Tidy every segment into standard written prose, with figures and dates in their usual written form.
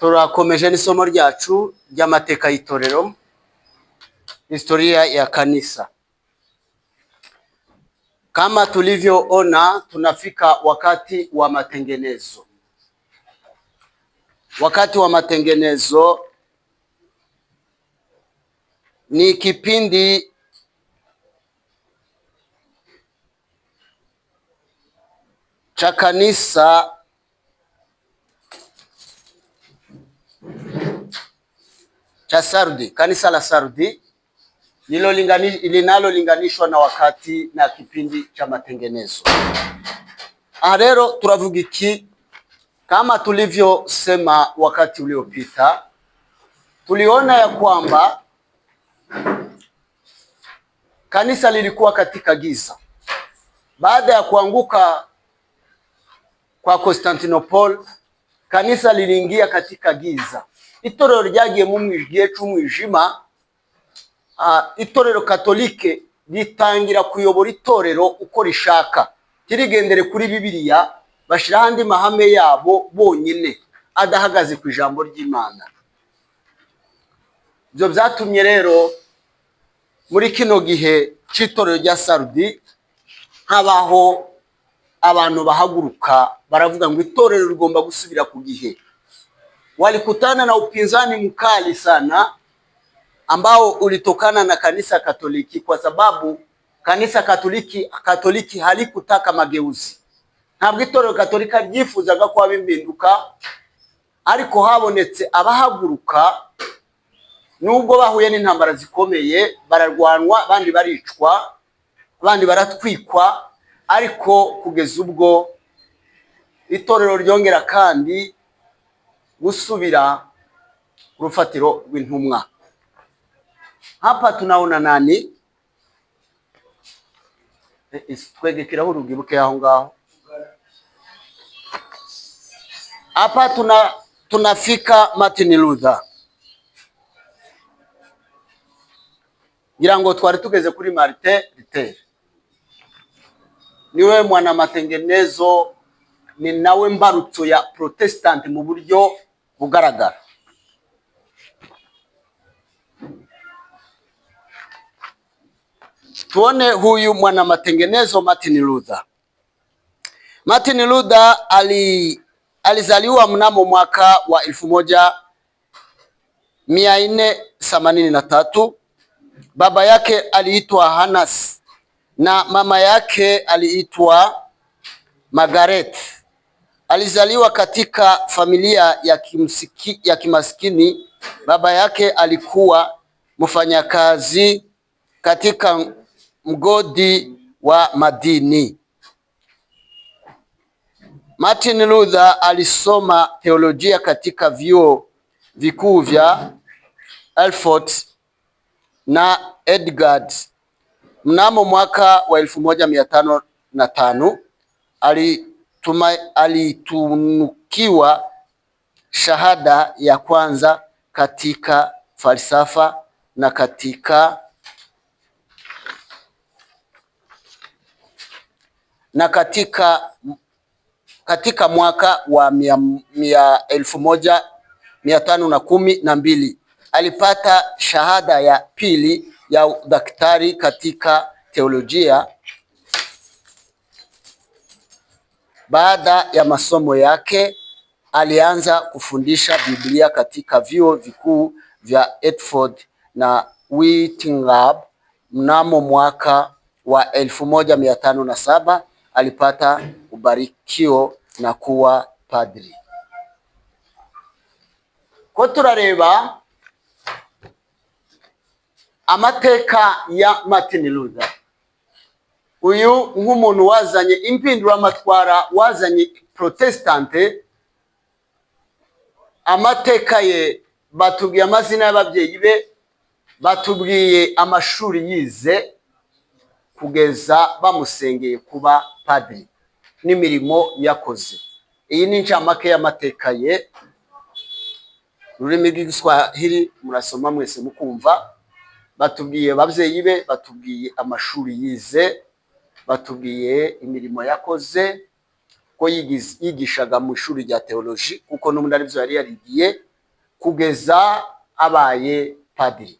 Turakomeje n'isomo ryacu ry'amateka y'itorero, historia ya kanisa. Kama tulivyoona, tunafika wakati wa matengenezo. Wakati wa matengenezo ni kipindi cha kanisa cha Sardi, kanisa la Sardi linalolinganishwa na wakati na kipindi cha matengenezo. Rero turavuga iki? Kama tulivyosema wakati uliopita, tuliona ya kwamba kanisa lilikuwa katika giza baada ya kuanguka kwa Constantinople. Kanisa liliingia katika giza, itorero ryagiye mu gihe cy'umwijima. Itorero katolike ritangira kuyobora itorero uko rishaka, kirigendere kuri Bibiliya, bashira handi mahame yabo bonyine adahagaze ku ijambo ry'Imana. Ibyo byatumye rero muri kino gihe cy'itorero rya Sardi habaho abantu bahaguruka baravuga ngo itorero rigomba gusubira ku gihe. Walikutana na upinzani mkali sana ambao ulitokana na kanisa Katoliki, kwa sababu kanisa Katoliki halikutaka mageuzi. Ntabwo itorero Katolika ryifuzaga ko bimpinduka, ariko habonetse abahaguruka. Nubwo bahuye n'intambara zikomeye, bararwanwa, abandi baricwa, abandi baratwikwa, ariko kugeza ubwo itorero ryongera kandi gusubira urufatiro rw'intumwa. Hapa tunaona nani? Twegekeraho urugibuke aho ngaho. Hapa tunafika Martin Luther. Ngira ngo twari tugeze kuri Martin Luther. Niwe mwana matengenezo, ni nawe mbarutso ya Protestant mu buryo bugaragara. Tuone huyu mwana matengenezo Martin Luther. Martin Luther alizaliwa mnamo mwaka wa 1483. Baba yake aliitwa Hannas na mama yake aliitwa Margaret. Alizaliwa katika familia ya kimaskini. Baba yake alikuwa mfanyakazi katika mgodi wa madini. Martin Luther alisoma teolojia katika vyuo vikuu vya Erfurt na Edgard. Mnamo mwaka wa 1505 alitunukiwa shahada ya kwanza katika falsafa na katika mwaka wa 1512 alipata shahada ya pili ya udaktari katika teolojia. Baada ya masomo yake alianza kufundisha Biblia katika vyuo vikuu vya Erfurt na Wittenberg. Mnamo mwaka wa 1507 alipata ubarikio na kuwa padri. Ko turareba amateka ya Martin Luther. Uyu nk'umuntu wazanye impinduramatwara, wazanye Protestante. Amateka ye batubwiye amazina y'ababyeyi be, batubwiye amashuri yize kugeza bamusengeye kuba padri n'imirimo yakoze. Iyi ni incamake y'amateka ye. Ururimi rw'Igiswahili murasoma mwese mukumva. Batubwiye ababyeyi be, batubwiye amashuri yize, batubwiye imirimo yakoze, ko yigishaga mu ishuri rya teoloji kuko n'ubundi aribyo yari yarigiye. kugeza abaye padiri.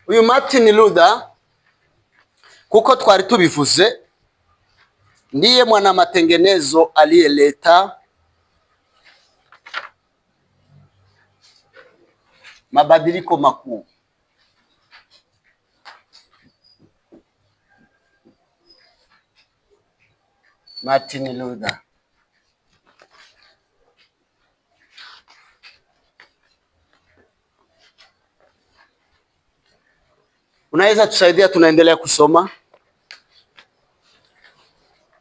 Uyu Martin Luther, kuko twari tubivuze, ndiye mwana matengenezo aliyeleta mabadiliko makuu. Martin Luther. Unaweza tusaidia, tunaendelea kusoma.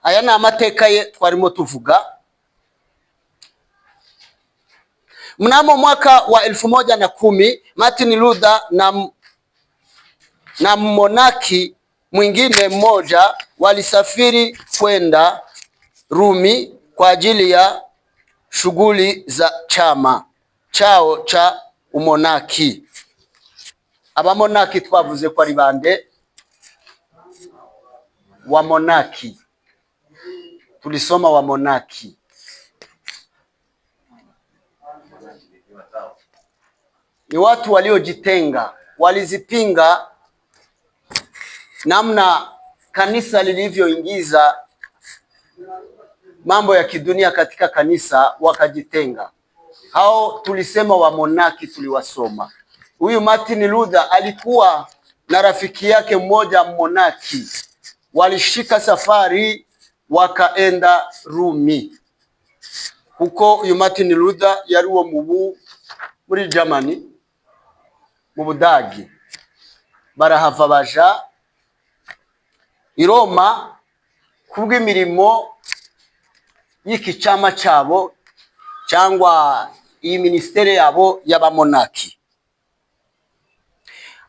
Aya ni amateka ye twarimo tuvuga. Mnamo mwaka wa 1110 Martin Luther na monaki mwingine mmoja walisafiri kwenda Rumi kwa ajili ya shughuli za chama chao cha umonaki. Abamonaki twavuze ko ari bande? Wa monaki. Tulisoma wa monaki. Ni watu waliojitenga, walizipinga namna kanisa lilivyoingiza mambo ya kidunia katika kanisa, wakajitenga. Hao tulisema wa monaki, tuliwasoma. Huyu Martin Luther alikuwa na rafiki yake mmoja monaki. Walishika safari wakaenda Rumi. Huko uyu Martin Luther yari uwo muri Germany, mu Budagi. Barahava baja i Roma kubw'imirimo y'iki chama chabo cyangwa iyi ministeri yabo y'abamonaki.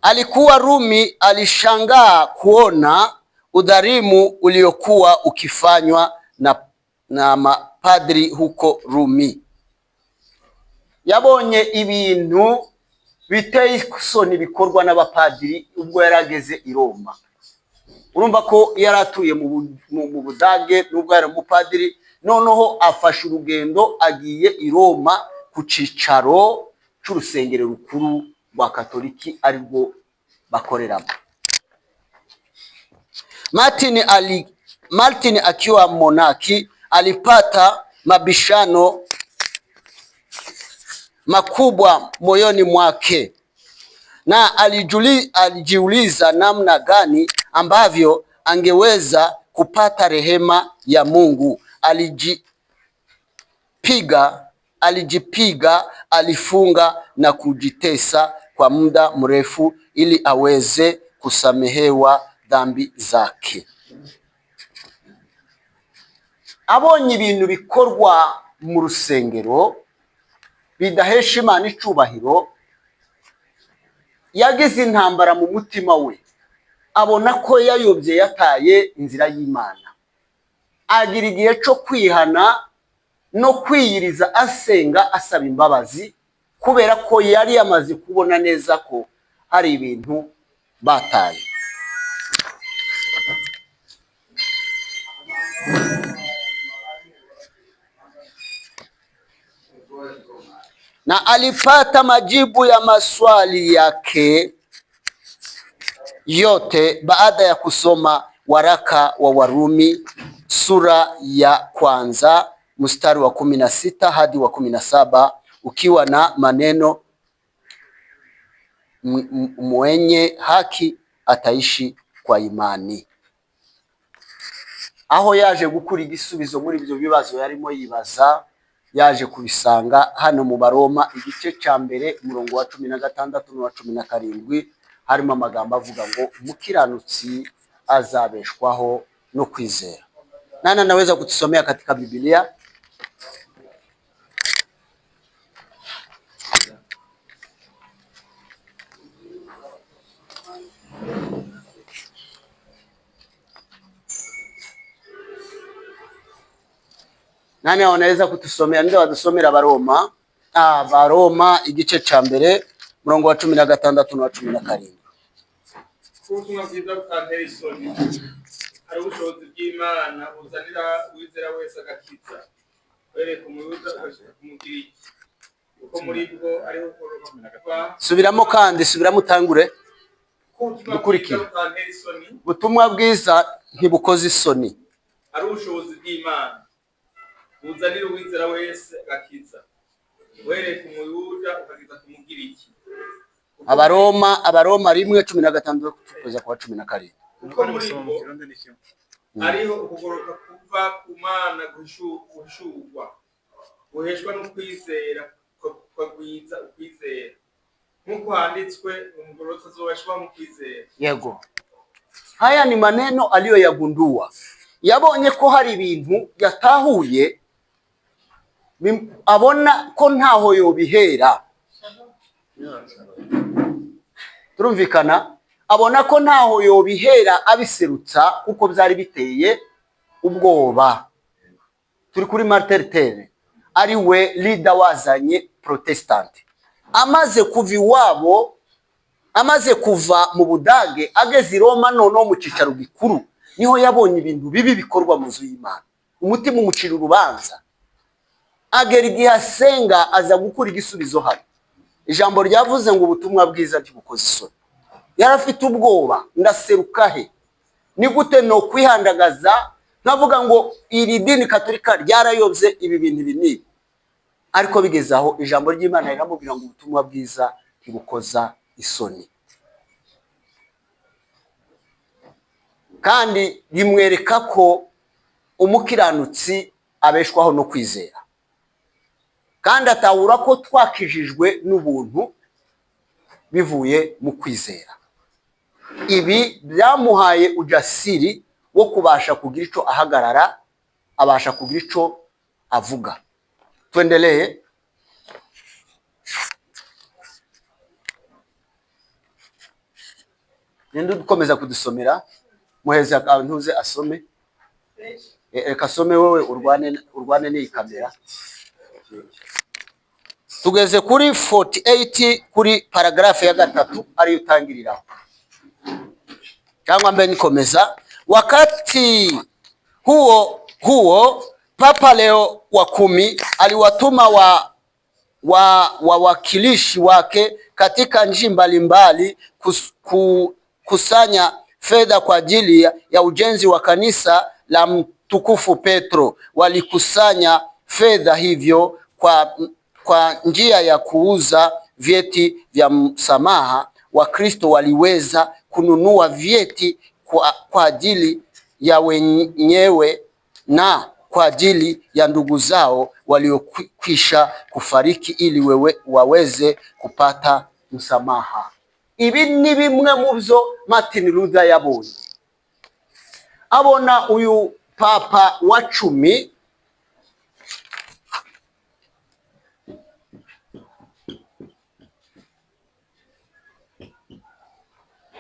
Alikuwa Rumi, alishangaa kuona udhalimu uliokuwa ukifanywa na mapadri huko Rumi. Yabonye ibintu biteye isoni bikorwa n'abapadiri ubwo yarageze i Roma. Urumva ko yaratuye mu Budage nubwo yari umupadiri, noneho afashe urugendo agiye i Roma ku cicaro c'urusengero rukuru rwa Katoliki aribwo bakoreramo. Martin akiwa monaki alipata mabishano makubwa moyoni mwake, na alijiuliza namna gani ambavyo angeweza kupata rehema ya Mungu. Alijipiga, alifunga na kujitesa kwa muda mrefu ili aweze kusamehewa dhambi zake. Abonye ibintu bikorwa mu rusengero bidahesha Imana icubahiro, yagize intambara mu mutima we. Abona ko yayobye, yataye inzira y'Imana. Agira igihe cyo kwihana no kwiyiriza, asenga asaba imbabazi, kubera ko yari yamaze kubona neza ko hari ibintu bataye. Na alipata majibu ya maswali yake yote baada ya kusoma waraka wa Warumi sura ya kwanza mstari wa 16 hadi wa 17, ukiwa na maneno mwenye haki ataishi kwa imani. Aho yaje gukura igisubizo muri ibyo bibazo yarimo yibaza, yaje kubisanga hano mu Baroma igice cya mbere umurongo wa 16 n'uwa 17, harimo amagambo avuga ngo umukiranutsi azabeshwaho no kwizera. Nani anaweza kutusomea katika Biblia? Nani anaweza kutusomea? Ndio wadusomera Baroma. Baroma igice cha mbere murongo wa 16 na 17. Ubutumwa bwiza butantera isoni ari ubushobozi bw'Imana buzanira uwizera wese agakiza wereka umuyuda ugashika kumugiriki uko muri bwo ariho ukoroka. Subiramo kandi subiramo utangure gukurikira. Ubutumwa bwiza ntibukoze isoni ari ubushobozi bw'Imana buzanira uwizera wese agakiza wereka umuyuda ugashika kumugiriki. Abaroma 1:16 kugeza kwa 17. Uko muri bwo ariho ukugoroka kuva ku Mana gushurwa guheshwa no kwizera kwagwiza ukwizera nkuko handitswe umugororotsi azobashwa mu kwizera. Yego, haya ni maneno aliyoyagundua. Yabonye ko hari ibintu yatahuye abona ko ntaho yobihera. Turumvikana, abona ko ntaho yobihera abiserutsa kuko byari biteye ubwoba. Turi kuri Martin Luther, ari we leader wazanye Protestant. Amaze kuva iwabo, amaze kuva mu Budage ageze i Roma, noneho mu cicaro gikuru niho yabonye ibintu bibi bikorwa mu nzu y'Imana. Umutima umucira urubanza, agera igihe asenga aza gukura igisubizo hano. Ijambo ryavuze ngo ubutumwa bwiza ntibukoze isoni. Yarafite ubwoba, ndaseruka he? Ni gute no kwihandagaza nkavuga ngo iri dini katolika ryarayobye ibi bintu binini? Ariko bigeze aho ijambo ry'Imana riramubwira ngo ubutumwa bwiza ntibukoza isoni, kandi rimwereka ko umukiranutsi abeshwaho no kwizera, kandi atahura ko twakijijwe n'ubuntu bivuye mu kwizera. Ibi byamuhaye ujasiri wo kubasha kugira ico ahagarara, abasha kugira ico avuga. Tuendelee. Ninde dukomeza kudusomera? Muheze akantuze asome. Reka asome wowe urwane ni kamera. Tugeze kuri 48 kuri paragraph ya 3 ari utangiriraho. Cyangwa mbe nikomeza. Wakati huo Papa Leo wa 10 aliwatuma wawakilishi wake katika nchi mbalimbali kusanya fedha kwa ajili ya ujenzi wa kanisa la Mtukufu Petro. Walikusanya fedha hivyo kwa njia ya kuuza vyeti vya msamaha. Wakristo waliweza kununua vyeti kwa ajili ya wenyewe na kwa ajili ya ndugu zao waliokwisha kufariki ili waweze kupata msamaha. Ibi ni bimwe mu byo Martin Luther yabonye. Abona uyu Papa wa 10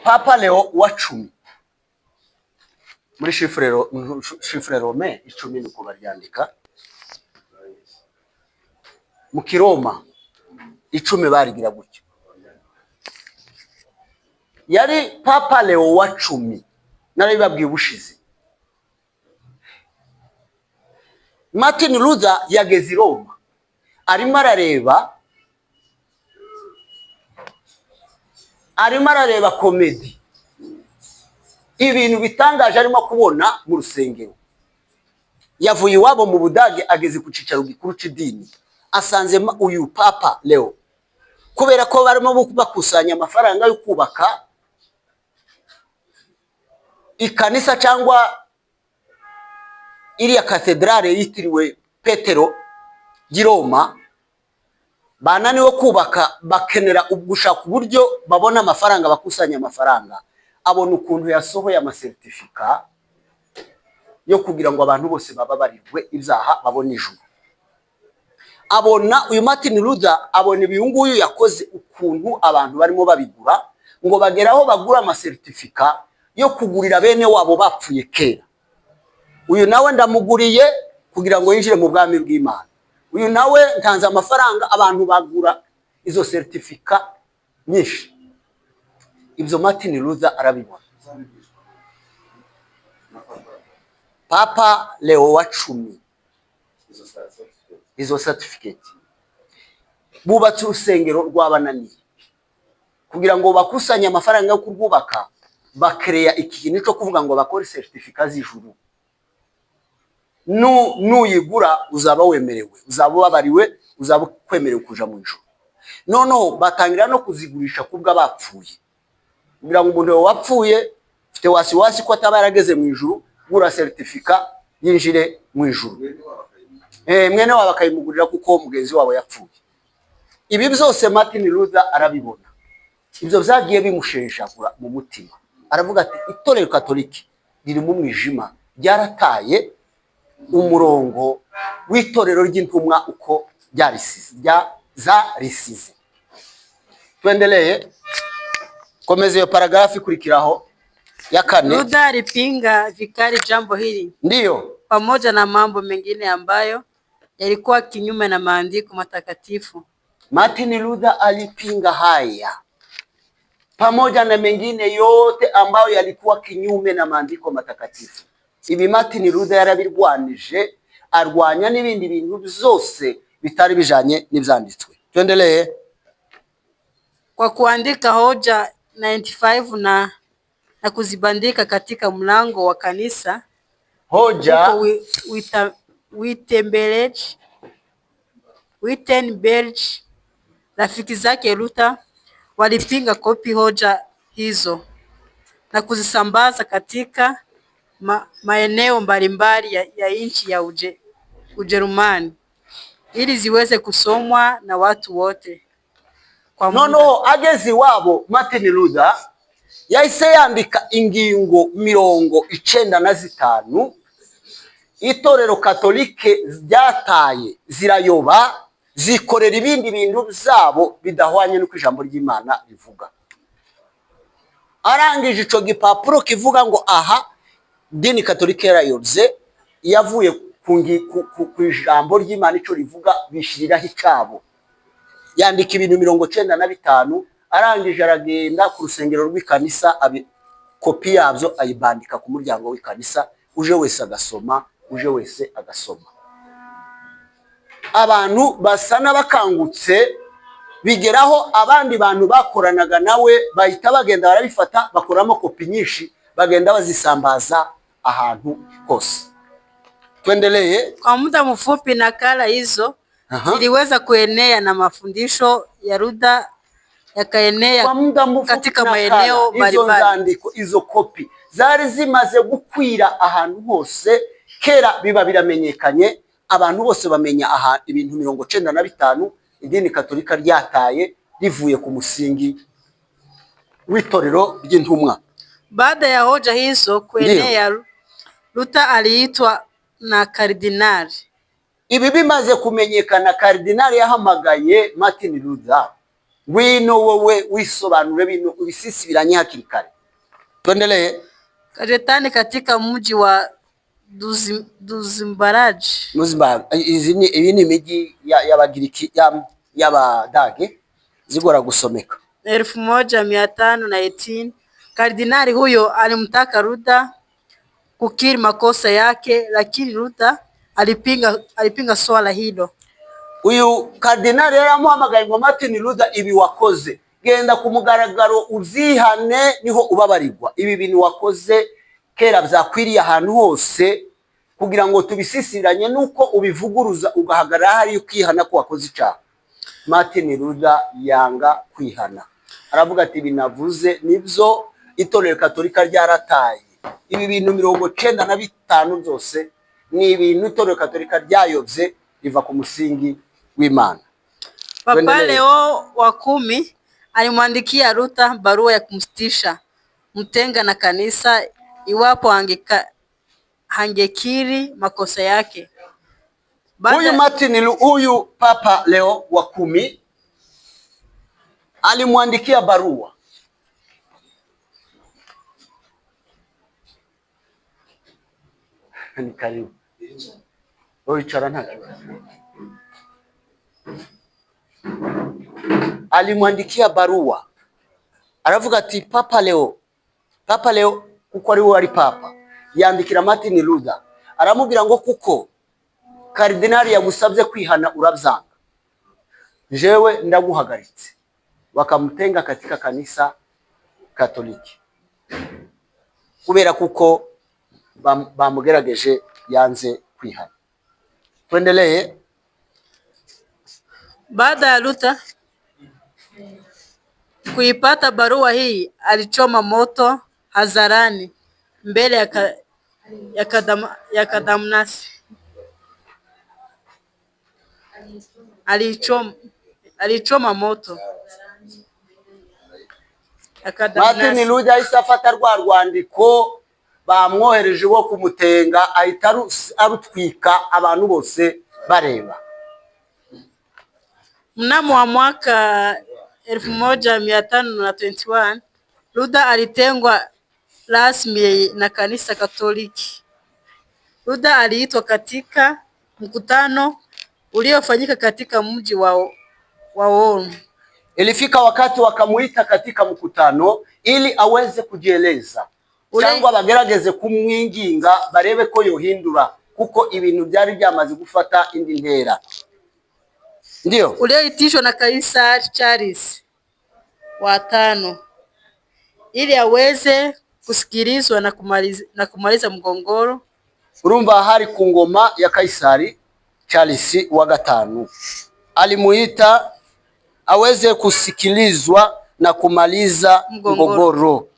Papa Leo wa 10 muri chiffre Rome 10 nuko baryandika, mu Kiroma 10 barigira gutyo. Yari Papa Leo wa 10 narabibabwiye ubushize. Martin Luther yageze i Roma, arimo arareba komedi, ibintu bitangaje arimo kubona mu rusengero. Yavuye iwabo mu Budage ageze ku cicaro gikuru c'idini, asanze uyu Papa Leo, kubera ko barimo bakusanya amafaranga yo kubaka ikanisa cyangwa iriya katedrale yitiriwe Petero i Roma. Bananiwe kubaka, bakenera gushaka uburyo babona amafaranga, bakusanya amafaranga. Abona ukuntu yasohoye amasertifika yo kugira ngo abantu bose baba barirwe ibyaha babone ijuru. Abona uyu Martin Luther, abona ibiyunguyu yakoze ukuntu abantu barimo babigura, ngo bageraho bagura amasertifika yo kugurira bene wabo bapfuye kera. Uyu nawe ndamuguriye kugira ngo yinjire mu bwami bw'Imana. Uyu nawe ntanze amafaranga, abantu bagura izo certificate nyinshi. Ibyo Martin Luther arabibona. Papa Leo wa 10 izo certificate bubatse urusengero rw'abananiye kugira ngo bakusanye amafaranga yo kurwubaka, bakereya iki kintu cyo kuvuga ngo bakore certificate z'ijuru. Nuyigura uzaba wemerewe, uzaba ubabariwe, uzaba kwemerewe kuja mu ijuru. Noneho batangira no kuzigurisha kubwa bapfuye, kugira ngo umuntu wapfuye ufite wasiwasi ko ataba yarageze mu ijuru, gura certificate yinjire mu ijuru. Mwene wabo bakayimugurira kuko mugenzi wabo yapfuye. Ibi byose Martin Luther arabibona. Ibyo byagiye bimusheshagura mu mutima. Aravuga ati itorero katoliki riri mu mwijima, ryarataye umurongo w'itorero ry'intumwa uko zarisize. Tuendelee. Komeza iyo paragrafi kurikiraho ya 4. Luther alipinga vikali jambo hili. Ndiyo. Pamoja na mambo mengine ambayo yalikuwa kinyume na maandiko matakatifu. Martin Luther alipinga haya pamoja na mengine yote ambayo yalikuwa kinyume na maandiko matakatifu. Ibi Martin Luther yarabirwanije, arwanya n'ibindi bintu byose bitari bijanye n'ivyanditswe. Tuendelee. Kwa kuandika hoja 95 na kuzibandika katika mlango wa kanisa, hoja Wittenberg, rafiki zake Luther walipinga kopi hoja hizo na kuzisambaza katika maeneo mbalimbali ya nchi ya Ujerumani ili ziweze kusomwa na watu wote. Agezi wabo Martin Luther yahise yandika ingingo 95 itorero katolike ryataye, zirayoba, zikorera ibindi bintu byabo bidahwanye n'uko ijambo ry'Imana rivuga. Arangije ico gipapuro kivuga ngo aha dini katolike yarayobye, yavuye ku ijambo ry'Imana ico rivuga bishiriraho icabo. Yandika ibintu 95, arangije aragenda ku rusengero rw'ikanisa, kopi yabyo ayibandika ku muryango w'ikanisa, uje wese agasoma, Abantu basa n'abakangutse, bigeraho abandi bantu bakoranaga nawe bahita bagenda barabifata, bakoramo kopi nyinshi, bagenda bazisambaza ahantu hose. Tuendelee. Kwa muda mfupi nakala hizo ziliweza kuenea na mafundisho ya Luther yakaenea katika maeneo mbalimbali. Izo kopi zari zimaze gukwira ahantu hose, kera biba biramenyekanye, abantu bose bamenya aha ibintu 95 idini katolika ryataye rivuye ku musingi w'itorero ry'intumwa. Baada ya hoja hizo kuenea, Luther aliitwa na kardinali. Ibi bimaze kumenyekana, kardinali yahamagaye Martin Luther, ngwino wowe wisobanure bino ubisisibiranye hakiri kare. Tuendelee. Kajetani katika mji wa Duzimbaraj. Ibi ni imijyi y'Abagiriki y'Abadage zigora gusomeka. 1518 kardinali huyo alimtaka Luther kukiri makosa yake, lakini Luther alipinga swala hilo. Uyu kardinali yaramuhamagaye ngo Martin Luther, ibi wakoze genda ku mugaragaro uzihane niho ubabarirwa. Ibi bintu wakoze kera byakwiriye ahantu hose, kugira ngo tubisisiranye nuko ubivuguruza ugahagarara hari ukihana ko wakoze icyaha. Martin Luther yanga kwihana, aravuga ati binavuze nibyo itorero katolika ryarataye. Ibi bintu 95 byose ni ibintu itorero katolika ryayobye riva ku musingi w'Imana. Papa Leo wa 10 alimwandikia Luther barua ya kumsitisha mtenga na kanisa iwapo hangekiri makosa yake. Huyu Papa Leo wa 10 alimwandikia barua ni karibu alimwandikia barua aravuga ati Papa Leo kuko ari we wari papa, yandikira Martin Luther aramubwira ngo kuko karidinali yagusabye kwihana urabyanga, jewe ndaguhagaritse. Wakamutenga katika kanisa Katoliki kubera kuko bamugerageje yanze kwihana. Tuendelee. Baada ya Luther kuipata barua hii, alichoma moto hadharani mbele ya kadamnasi. Alichoma moto Martin Luther ahise afata rwa rwandiko bamwohereje wo kumutenga, ahita arutwika abantu bose bareba. Mnamo wa mwaka 1521 Luther alitengwa rasmi na kanisa Katoliki. Luther aliitwa katika mkutano uliofanyika katika mji wa Ulm. Ilifika wakati wakamuita katika mkutano ili aweze kujieleza cyangwa bagerageze kumwinginga barebe ko yohindura kuko ibintu byari byamaze gufata indi ntera. Ndio ulioitishwa na Kaisari Charles wa tano ili aweze kusikilizwa na kumaliza mgongoro. Urumva hari ku ngoma ya Kaisari Charles wa gatanu, alimuita aweze kusikilizwa na kumaliza mgogoro.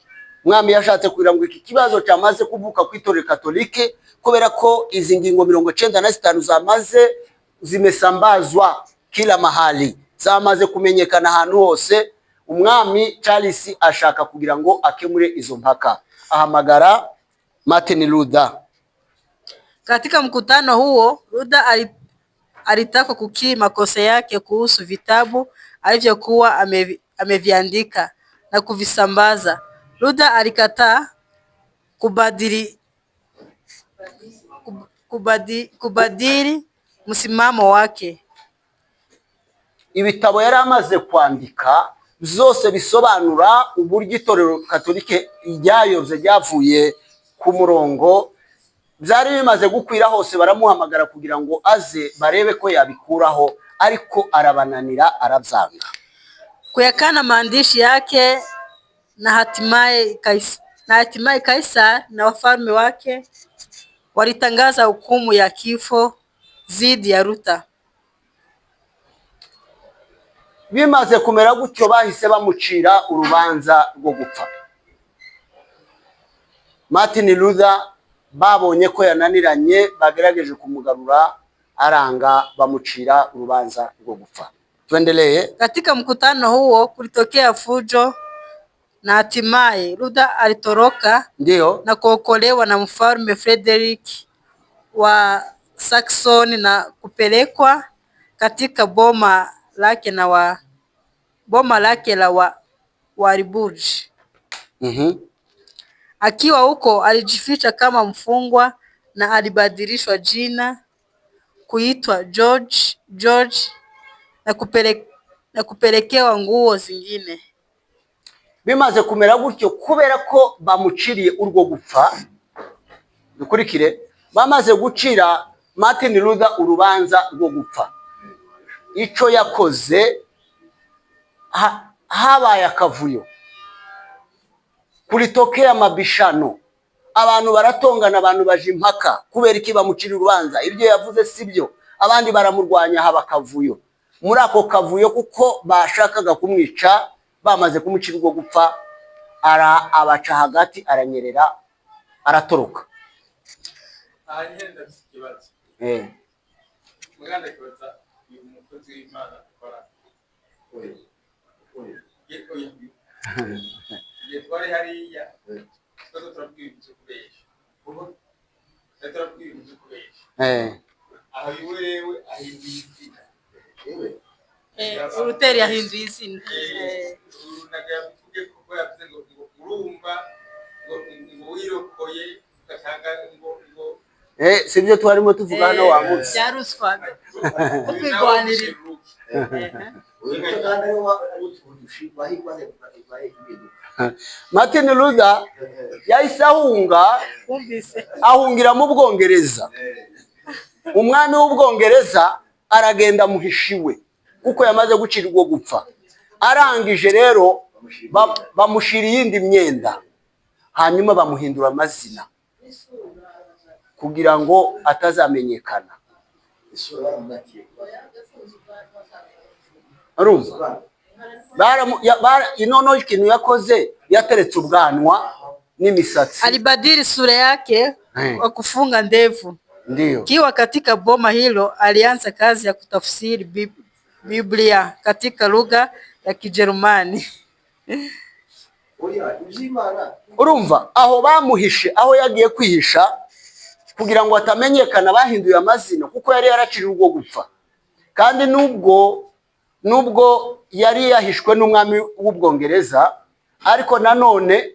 Mwami yashatse kugira ngo iki kibazo cyamaze kuvuka ku itorero Katolike kubera ko izi ngingo 95 zamaze zimesambazwa kila mahali, zamaze kumenyekana ahantu hose. Umwami Charles ashaka kugira ngo akemure izo mpaka, ahamagara Martin Luther. Katika mkutano huo Luther alitaka kukiri makosa yake kuhusu vitabu alivyokuwa ameviandika na kuvisambaza. Luther alikataa kubadili msimamo wake. Ibitabo yari amaze kwandika zose bisobanura uburyo itorero Katolike ryayobye ryavuye ku murongo, byari bimaze gukwira hose. Baramuhamagara kugira ngo aze barebe ko yabikuraho, ariko arabananira, arabyanga. Kuyakana maandishi yake na hatimaye Kaisari na wafalme wake walitangaza hukumu ya kifo dhidi ya Luther. Bimaze kumera gutyo bahise bamucira urubanza rwo gupfa. Martin Luther babonye ko yananiranye, bagerageje kumugarura, aranga, bamucira urubanza rwo gupfa. Tuendelee. Katika mkutano huo kulitokea fujo na hatimaye Luther alitoroka. Ndio, na kuokolewa na mfalme Frederick wa Saxon na kupelekwa katika boma lake la Warburg. Akiwa huko alijificha kama mfungwa na alibadilishwa jina kuitwa George na kupelekewa nguo zingine. Bimaze kumera gutyo kubera ko bamuciriye urwo gupfa. Dukurikire, bamaze gucira Martin Luther urubanza rwo gupfa. Ico yakoze habaye akavuyo, kulitokea mabishano, abantu baratongana, abantu baje impaka kubera iki bamucira urubanza, ibyo yavuze sibyo, abandi baramurwanya, haba akavuyo. Muri ako kavuyo kuko bashakaga kumwica, bamaze kumucira urwo gupfa, abaca hagati, aranyerera, aratoroka. Ahanyenda ikibazo. Muganda kibaza umukozi w'Imana akora. Twari hariya turabwira ibyo kubesha. Turabwira ibyo kubesha. Aho wewe ahinduye izina. Luther yahinduye izina. Nagavuge kuko yavuze ngo urumva ngo wirokoye ugatanga ngo sibyo twarimo tuvuga hano wa munsi. Yaruswaga. Ukwigwanirira. Martin Luther yahise ahungira mu Bwongereza. Umwami w'Ubwongereza aragenda muhishiwe kuko yamaze gucirirwa gupfa. Arangije rero bamushira iyindi myenda, hanyuma bamuhindura amazina kugira ngo atazamenyekana. Urumva? Inono ikintu yakoze, yateretse ubwanwa n'imisatsi. Alibadili sura yake kwa kufunga ndevu. Ndio. Kiwa katika boma hilo alianza kazi ya kutafsiri Biblia katika lugha ya Kijerumani. Urumva? Aho bamuhishe, aho yagiye kwihisha kugira ngo atamenyekana, bahinduye amazina kuko yari yaracirirwa gupfa. Kandi nubwo yari yahishwe n'umwami w'Ubwongereza, ariko nanone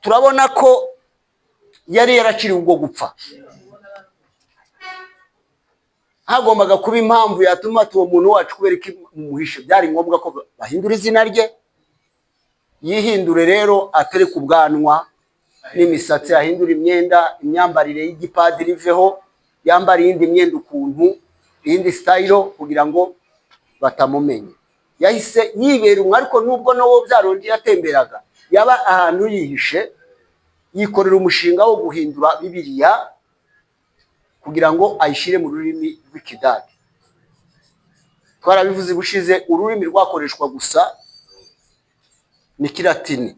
turabona ko yari yaracirirwa gupfa. Hagombaga kuba impamvu yatuma tuwo muntu wacu kubereka umuhishe. Byari ngombwa ko bahindura izina rye, yihindure rero atereka ubwanwa n'imisatsi, ahindura imyambarire y'igipadiri iveho, yambara iyindi myenda ukuntu, iyindi style kugira ngo batamumenye. Yahise yibera umwe, ariko nubwo nawo byarongeye yatemberaga, yaba ahantu yihishe, yikorera umushinga wo guhindura Bibiliya kugira ngo ayishire mu rurimi rw'Ikidage. Twarabivuze bushize, ururimi rwakoreshwa gusa ni Kilatini,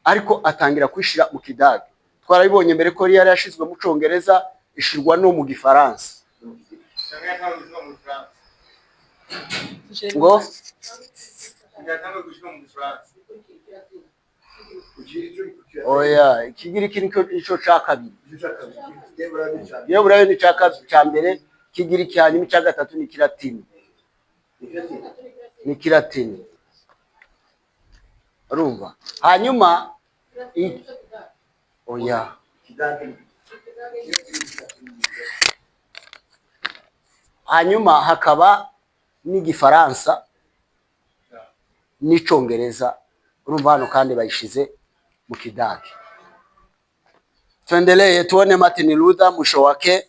ariko atangira kwishira mu Kidage. Twarabibonye mbere ko yari yashizwe mu Congereza, ishirwa no mu Gifaransa. Ngo oya, Ikigiriki nico ca kabiri. Yeburayo ni ca mbere, Ikigiriki hanyuma ca gatatu ni Kilatini. Ni Kilatini. Urumva? Hanyuma oya, hanyuma hakaba n'Igifaransa n'Icongereza. Urumva hano kandi bayishize mu Kidage. Tuendelee tuone Martin Luther mwisho wake.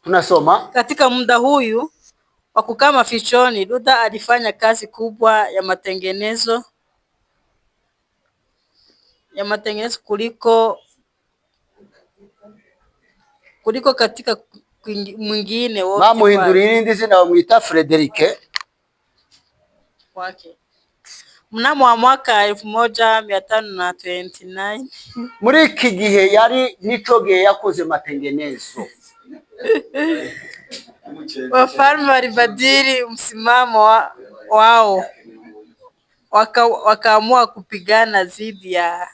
Tunasoma katika muda huyu wa kukaa mafichoni, Luther alifanya kazi kubwa ya matengenezo kuliko katika mwingine wote. Bamuhindurira irindi zina bamwita Frederike wake. Mnamo wa mwaka 1529 muri iki gihe yari nico gihe yakoze matengenezo. Wafalme walibadili msimamo wao, wakaamua kupigana dhidi ya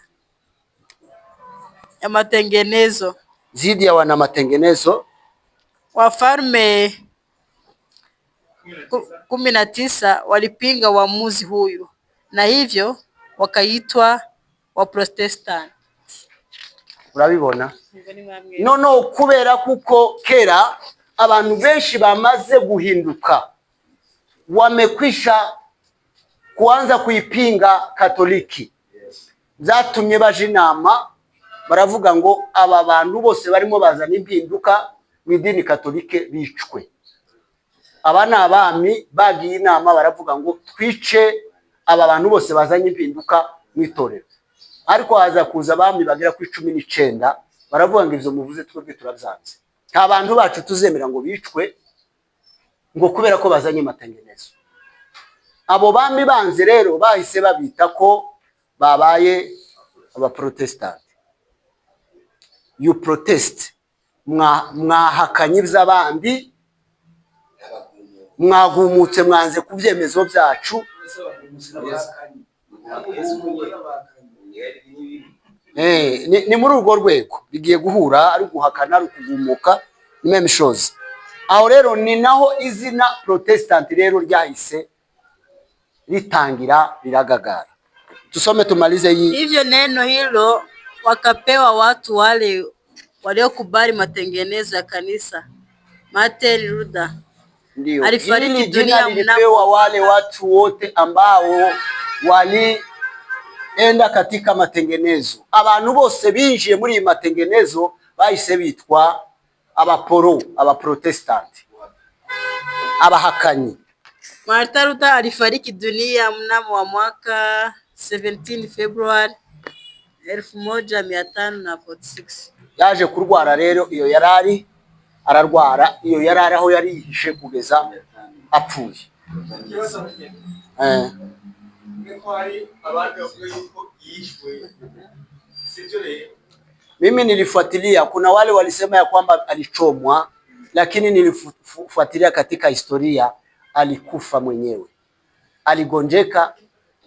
matengenezo, dhidi ya wana matengenezo. Wafalme 19 walipinga uamuzi huyu, na hivyo wakaitwa Waprotestanti. Urabibona? No kubera kuko kera abantu benshi bamaze guhinduka, wamekwisha kuanza kuipinga Katoliki. Zatumye baje inama, baravuga ngo aba bantu bose barimo bazana impinduka mu idini Katolike bicwe. Aba ni abami bagiye inama, baravuga ngo twice aba bantu bose bazanye impinduka mu itorero. Ariko haza kuza abami bagera ku 19, baravuga ngo ivyo muvuze twebwe turabyanze. Nta bantu bacu tuzemera ngo bicwe ngo kubera ko bazanye matengenezo. Abo bami banze rero bahise babita ko babaye Abaprotestanti. You protest, mwahakanye ivy'abandi, mwagumutse mwanze kuvyemezo byacu. Ni muri urwo rwego bigiye guhura, ari guhakana ari kugumuka, ni meme shows. Aho rero ni naho izina Protestant rero ryahise litangira liragagara. Tusome tumalize hii. Hivyo neno hilo wakapewa watu wale waliokubali matengenezo ya kanisa. Martin Luther Ndio. alifariki Hili jina dunia lilipewa wale watu wote ambao walienda katika matengenezo. Abantu bose binjiye muri iyi matengenezo bahise bitwa abaprotestanti, abahakanyi. Martin Luther alifariki dunia mnamo wa mwaka 17 Februari 1546. Yaje kurwara rero, iyo yarari ararwara, iyo yarari aho yari yihishe kugeza apfuye. Mimi nilifuatilia, kuna wale walisema ya kwamba alichomwa, lakini nilifuatilia katika historia alikufa mwenyewe. Aligonjeka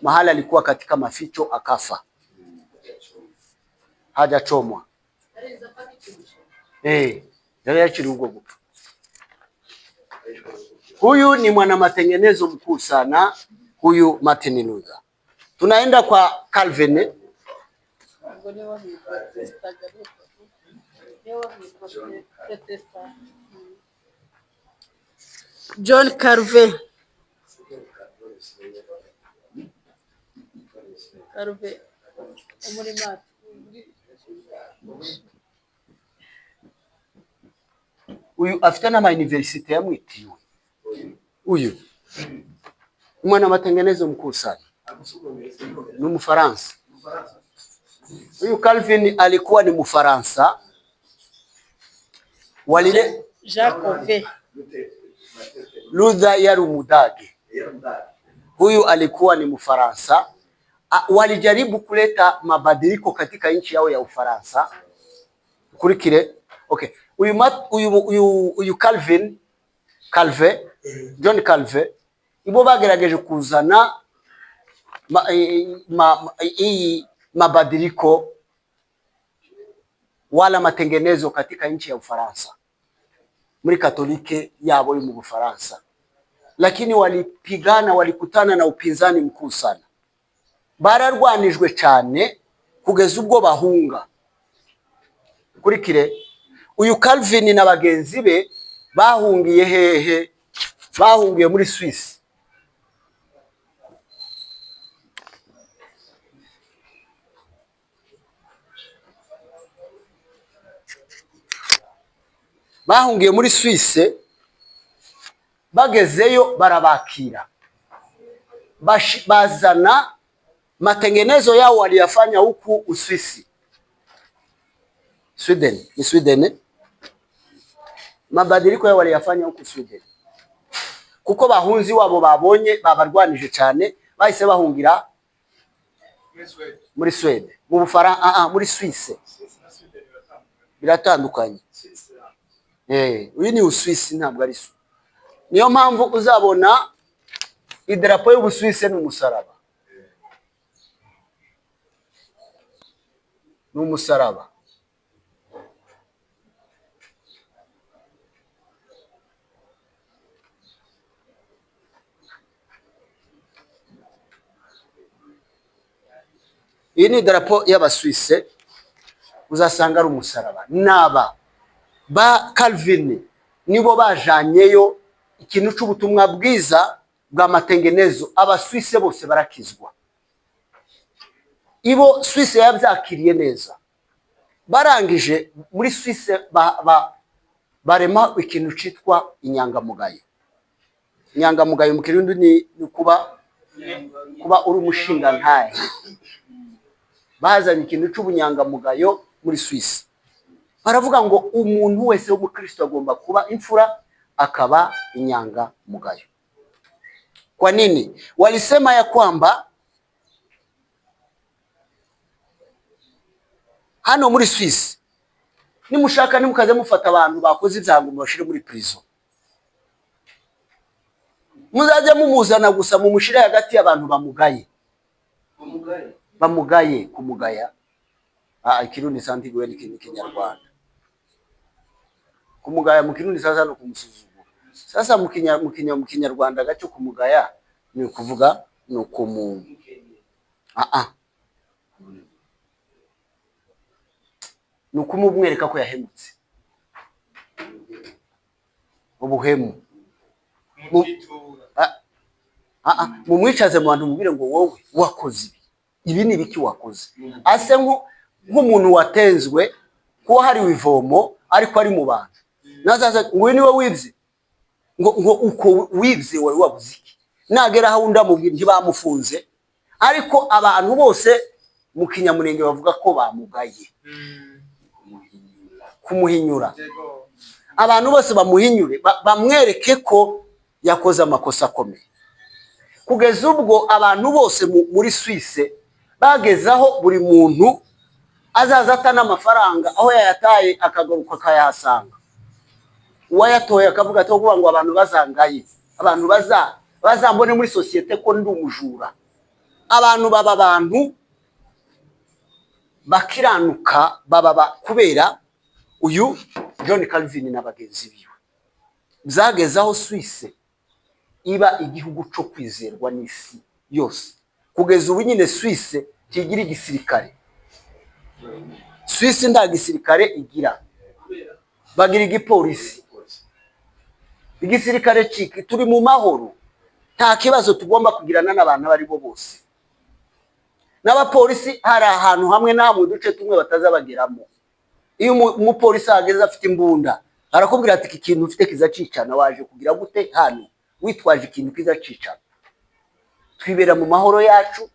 mahala alikuwa katika maficho akafa. Hajachomwa. Yale yakiri ubwo gupfa. Huyu ni mwana matengenezo mkuu sana, huyu Martin Luther. Tunaenda kwa Calvin. John Calvin. Uyu afite na university yamwitiwe. Uyu mwana matengenezo mkuu sana, ni Mfaransa. Huyu Calvin alikuwa ni Mfaransa. Walile Jacques Luther yari Umudage. Huyu alikuwa ni Mfaransa. Walijaribu kuleta mabadiliko katika nchi yao ya Ufaransa. Kurikire. Okay. Uyu Calvin, John Calvin, ibo bagerageje kuzana mabadiliko wala matengenezo katika nchi ya Ufaransa, muri Katolike yabo yo mu Bufaransa, lakini walipigana, walikutana na upinzani mkuu sana. Bararwanijwe cyane kugeza ubwo bahunga. Kurikire, uyu Calvin na bagenzi be bahungiye hehe? Bahungiye muri Swiss. Bahungiye muri Swiss, bagezeyo barabakira, bazana matengenezo yao waliyafanya huku Uswisi. Sweden, ni Sweden. Mabadiliko yao waliyafanya huku Sweden. Kuko bahunzi wabo babonye babarwanije cyane, bahise bahungira muri Sweden. Mu Bufaransa, muri Swiss. Biratandukanye. Uyu ni Uswisi ntabwo ari Swiss. Niyo mpamvu uzabona idarapo y'Ubuswisi ni umusaraba. Ni umusaraba. Iyi ni idarapo y'Abaswise, uzasanga ari umusaraba. Naba ba Calvin nibo bajanyeyo ikintu cy'ubutumwa bwiza bwa matengenezo. Abaswise bose barakizwa. Ibo Swisse yabyakiriye neza. Barangije muri Swisse barema ikintu cyitwa inyangamugayo. Inyangamugayo mu Kirundi ni kuba uri umushinga ntahe. Bazanye ikintu cy'ubunyangamugayo muri Swisse. Baravuga ngo umuntu wese w'umukristo agomba kuba imfura, akaba inyangamugayo. Kwa nini? Walisema ya kwamba hano muri Swisse nimushaka nimukaze mufata abantu bakoze ibyaha ngo mubashire muri prison, muzaje mumuzana gusa mumushire hagati y'abantu bamugaye. Bamugaye, kumugaya. Ikirundi santigwe ni Kinyarwanda. Kumugaya mu Kirundi sasa no kumusuzugura. Sasa mu Kinyarwanda gacho kumugaya ni ukuvuga ni ukumu ni ukumumwereka ko yahemutse. Ubuhemu. mumwicaze mu bantu mubwire ngo wowe wakoze ibi ni ibiki wakoze. Ase nk'umuntu watenzwe kuba hari ivomo ariko ari mu bantu, nazaza ngo niwe wibye, ngo uko wibye wari wabuze iki. Nagera aho ndamubwira ntibamufunze, ariko abantu bose mu Kinyamurenge bavuga ko bamugaye, kumuhinyura. Abantu bose bamuhinyure, bamwereke ko yakoze amakosa akomeye. Kugeza ubwo abantu bose muri Suisse bagezaho buri muntu azaza atana amafaranga, aho yayataye akagaruka akayahasanga. Uwayatoye akavuga ati kuvuga ngo abantu bazangaye, abantu bazambone muri societe ko ndi umujura. Abantu bakiranuka kubera uyu John Calvin na bagenzi biwe. Byagezaho Suisse iba igihugu cyo kwizerwa n'isi yose. Kugeza ubu nyine Suisse kigira igisirikare. Suisse nda gisirikare igira, bagira igipolisi. Igisirikare ciki turi mu mahoro, nta kibazo tugomba kugirana n'abantu bari bo bose. N'abapolisi hari ahantu hamwe na mu duce tumwe batazabageramo. Iyo umupolisi ageze afite imbunda arakubwira ati iki kintu ufite kizacicana, waje kugira gute hano witwaje ikintu kizacicana. Twibera mu mahoro yacu,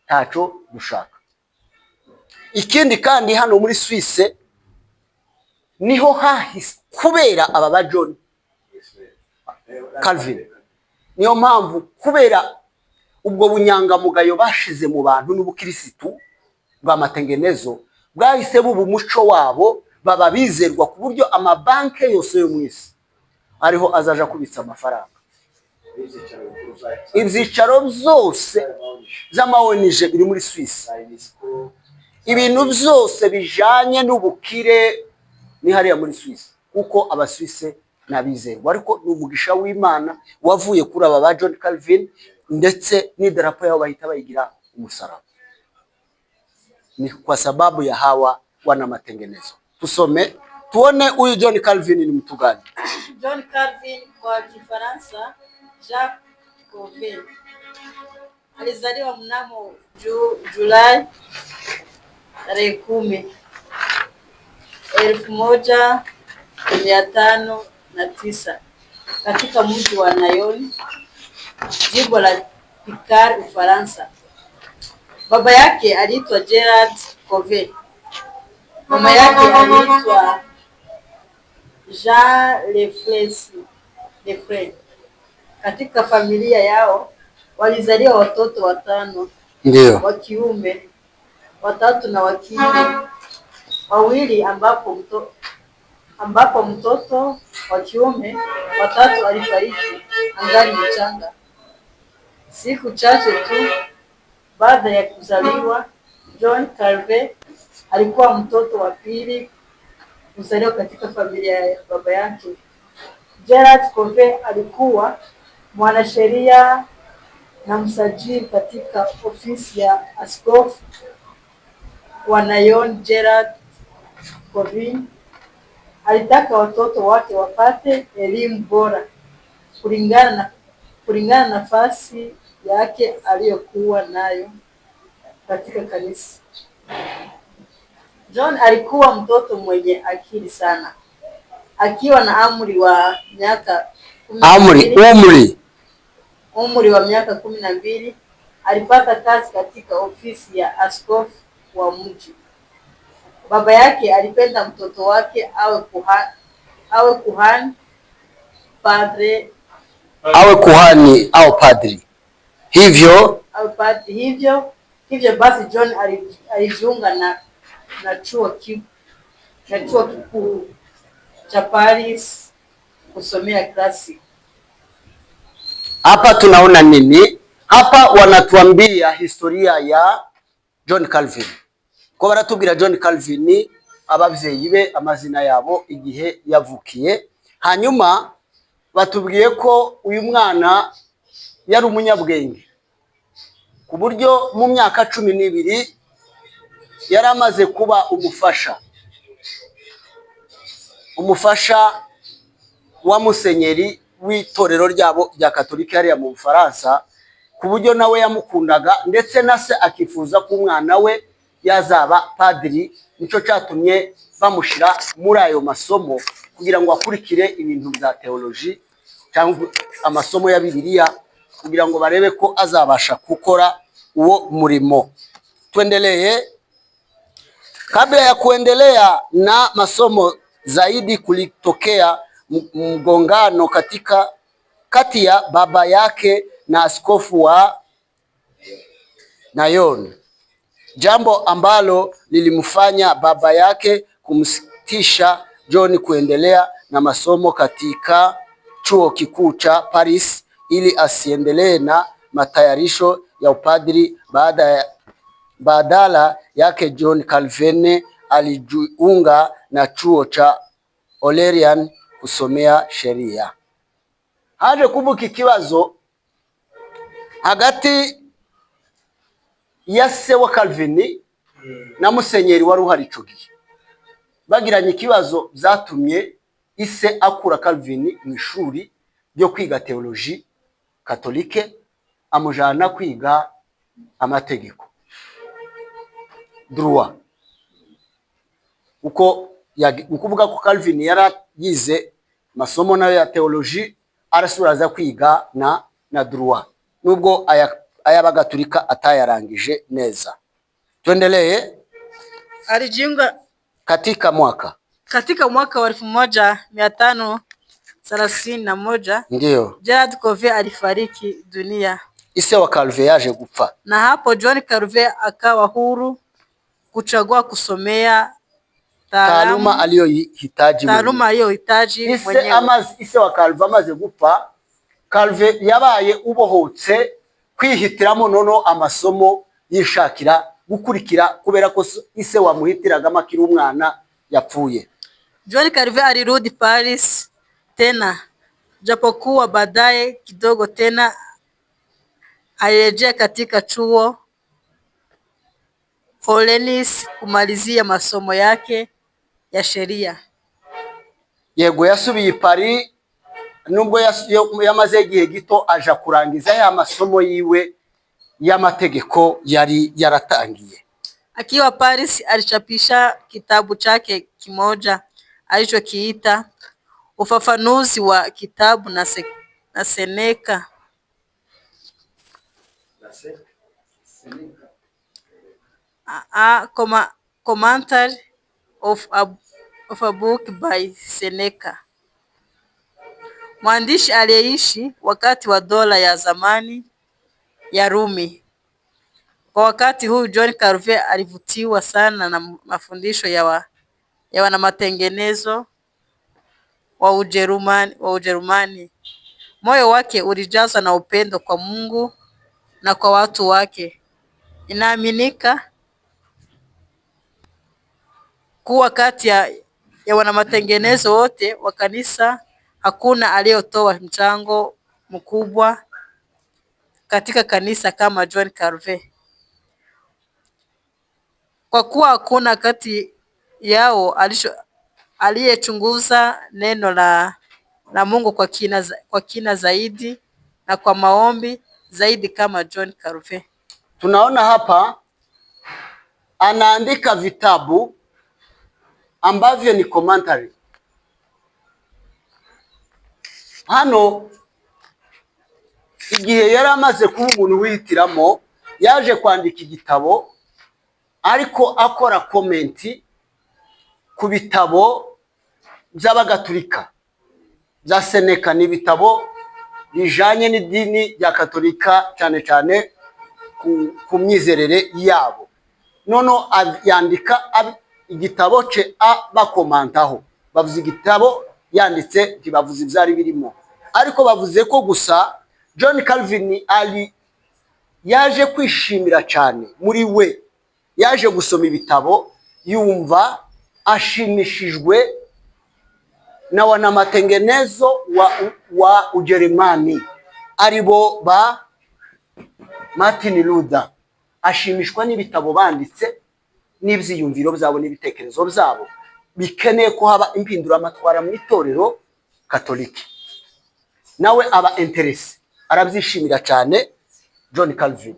ntaco dushaka. Ikindi kandi hano muri Suisse niho hahise kubera aba ba John Calvin. Niyo mpamvu kubera ubwo bunyangamugayo bashize mu bantu n'ubukirisitu bw'amatengenezo bwahise buba umuco wabo, baba bizerwa ku buryo amabanki yose yo mu isi ariho azaja kubitsa amafaranga. Ibyicaro byose z'ama-ONG biri muri Suisse, ibintu byose bijanye n'ubukire ni hariya muri Suisse, kuko Abasuisse nabizerwa. Ariko n'umugisha w'Imana wavuye kuri aba ba John Calvin, ndetse n'idarapo yao bahita bayigira umusaraba. Ni kwa sababu ya hawa wana matengenezo. Tusome tuone huyu John Calvin ni mtu gani. John Calvin kwa Kifaransa Jacques Calvin alizaliwa mnamo Julai tarehe 10, 1509 katika mji wa Nyon, jimbo la Picard, Ufaransa. Baba yake aliitwa Gerard Calvin. Mama yake aliitwa Jean Lefleur. Katika familia yao walizaliwa watoto 5, ndio wa kiume 3 na wa kike 2, ambapo mtoto wa kiume wa 3 alifariki angali mchanga. Siku chache tu baada ya kuzaliwa, John Calvin alikuwa mtoto wa pili kuzaliwa katika familia ya baba yake. Gerard Calvin alikuwa mwanasheria na msajili katika ofisi ya askofu wa Nyon. Gerard Calvin alitaka watoto wake wapate elimu bora kulingana na nafasi yake aliyokuwa nayo katika kanisa. John alikuwa mtoto mwenye akili sana. Akiwa na umri wa miaka 12 alipata kazi katika ofisi ya askofu wa mji. Baba yake alipenda mtoto wake awe kuhani au padri. Hivyo basi John alijiunga na chuo kikuu cha Paris kusomea klasi. Hapa tunaona nini? Hapa wanatuambia historia ya John Calvin. Ko baratubwira John Calvin abavyeyi be amazina yabo igihe yavukiye. Hanyuma batubwiye ko uyu mwana yari umunyabwenge, ku buryo mu myaka 12 yari amaze kuba umufasha wa Musenyeri w'itorero ryabo rya Katolika hariya mu Bufaransa, ku buryo nawe yamukundaga ndetse na se akifuza ko umwana we yazaba padiri. Nicyo cyatumye bamushyira muri ayo masomo kugira ngo akurikire ibintu bya teoloji cyangwa amasomo ya Bibiliya, kugira ngo barebe ko azabasha gukora uwo murimo. Tuendelee. Kabla ya kuendelea na masomo zaidi, kulitokea mgongano kati ya baba yake na askofu wa Nyon, jambo ambalo lilimfanya baba yake kumsitisha John kuendelea na masomo katika chuo kikuu cha Paris ili asiendelee na matayarisho ya upadri. Badala yake John Calvin alijiunga na chuo cha Orleans kusomea sheria. Haje kubuka ikibazo hagati ya se wa Calvin na musenyeri wari uhari ico gihe. Bagiranye ikibazo byatumye ise akura Calvin mu ishuri ryo kwiga teoloji katolike, amujana kwiga amategeko, droit. Uko ukuvuga ko Calvin yarayize masomo nayo ya teoloji, arasubiraza kwiga na droit, nubwo ayabagatulika atayarangije neza. Tuendelee. Alijiunga katika mwaka wa 1531 ndio Gerard Calvin alifariki dunia. Ise wa Calvin yaje gupfa, na hapo John Calvin akawa huru kuchagua kusomea taaluma aliyohitaji mwenyewe. Ise wa Calvin amaze gupfa, Calvin yabaye ubohotse kwihitiramo nono amasomo yishakira gukurikira, kubera ko ise wamuhitiraga makiri umwana yapfuye. John Calvin alirudi Paris tena, japokuwa baadaye kidogo tena alirejea katika chuo Orleans kumalizia masomo yake ya sheria. Yego yasubiye Paris, nubwo yamaze igihe gito aja kurangiza ya masomo yiwe y'amategeko yari yaratangiye. Akiwa Paris alichapisha kitabu chake kimoja alichokiita Ufafanuzi wa Kitabu na Seneca. Commentary of a book by Seneca. Mwandishi aliyeishi wakati wa dola ya zamani ya Rumi. Kwa wakati huu John Calvin alivutiwa sana na mafundisho ya wanamatengenezo wa Ujerumani. Moyo wake ulijazwa na upendo kwa Mungu na kwa watu wake. Inaaminika kuwa kati ya wanamatengenezo wote wa kanisa hakuna aliyotoa mchango mkubwa katika kanisa kama John Calvin. Kwa kuwa hakuna kati yao aliyechunguza neno la Mungu kwa kina zaidi na kwa maombi zaidi kama John Calvin. Tunaona hapa anaandika vitabu ambavyo ni commentary. Hano igihe yari amaze kuba umuntu wihitiramo, yaje kwandika igitabo ariko akora komenti ku bitabo by'abagatulika bya Seneca. Ni bitabo bijanye n'idini rya Katolika, cyane cyane ku myizerere yabo. Nono yandika igitabo ce bakomantaho, bavuze igitabo yanditse ntibavuze ibyari birimo, ariko bavuze ko gusa John Calvin yaje kwishimira cyane muri we, yaje gusoma ibitabo yumva ashimishijwe na wanamatengenezo wa Ujerumani aribo ba Martin Luther. Ashimishwa n'ibitabo banditse n'ibyiyumviro byabo n'ibitekerezo byabo bikeneye ko haba impinduramatwara mu itorero Katolika. nawe aba interesi, arabyishimira cyane John Calvin.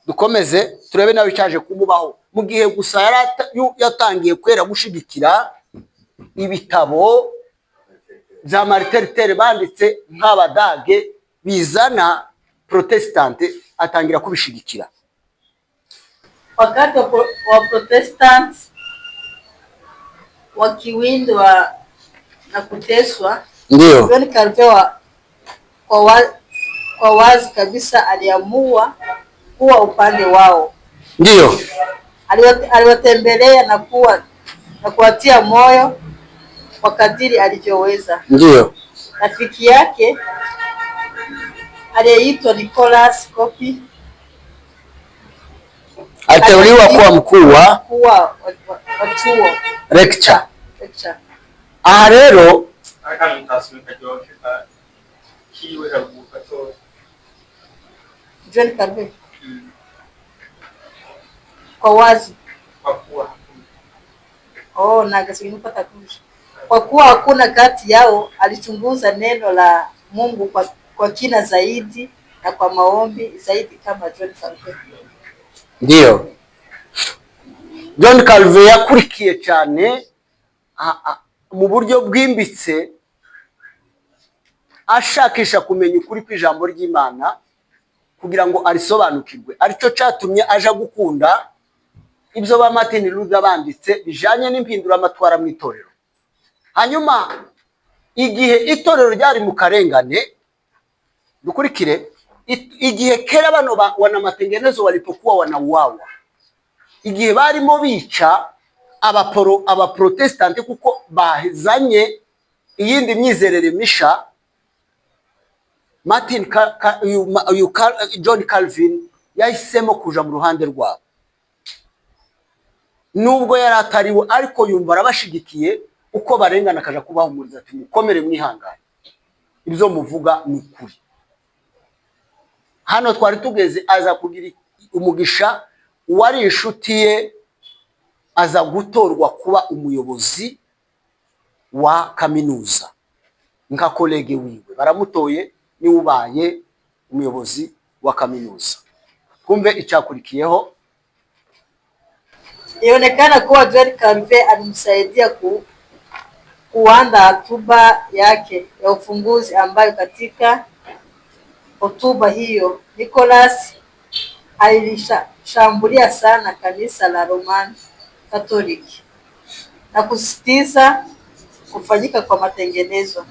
Dukomeze turebe nawe cyaje kumubaho mu gihe gusa yatangiye kwera gushigikira ibitabo za Martin Luther banditse nk'Abadage bizana Protestante, atangira kubishigikira. Wakati wa Protestants wakiwindwa na kuteswa, Ndio John Calvin kwa wazi kabisa aliamua kuwa upande wao. Ndio aliwatembelea na kuwatia moyo kwa kadiri alivyoweza. ndio Rafiki yake aliyeitwa Nicholas Copy aliteuliwa kuwa mkuu wa chuo lecture. Aha rero John Calvin kwa wazi kwa kuwa hakuna kati yao, alichunguza neno la Mungu kwa kina zaidi na kwa maombi zaidi kama John Calvin. Ndio John Calvin yakurikiye cyane mu buryo bwimbitse, ashakisha kumenya ukuri kw'ijambo ry'Imana kugira ngo arisobanukirwe. Aricyo cyatumye aja gukunda ibyo ba Martin Luther banditse bijanye n'impinduramatwara mu itorero. Hanyuma igihe itorero ryari mu karengane, dukurikire, igihe kera bano wanamatengenezo walipokuwa wanauawa, igihe barimo bica abaprotestante kuko bahezanye iyindi myizerere misha, John Calvin yahisemo kuja mu ruhande rwabo. Nubwo yari atariwe, ariko yumva arabashigikiye uko barengana, akaja kubahumuriza ati mukomere mwihangane, ibyo muvuga ni ukuri. Hano twari tugeze, aza kugira umugisha, wari inshuti ye aza gutorwa kuba umuyobozi wa kaminuza nka kolege wiwe, baramutoye ni ubaye umuyobozi wa kaminuza. Kumbe ichakurikiyeho, ionekana kuwa John Calvin alimsaidia kuandaa hotuba yake ya ufunguzi, ambayo katika hotuba hiyo Nicholas alishambulia sana kanisa la Roman Catholic na kusisitiza kufanyika kwa matengenezo.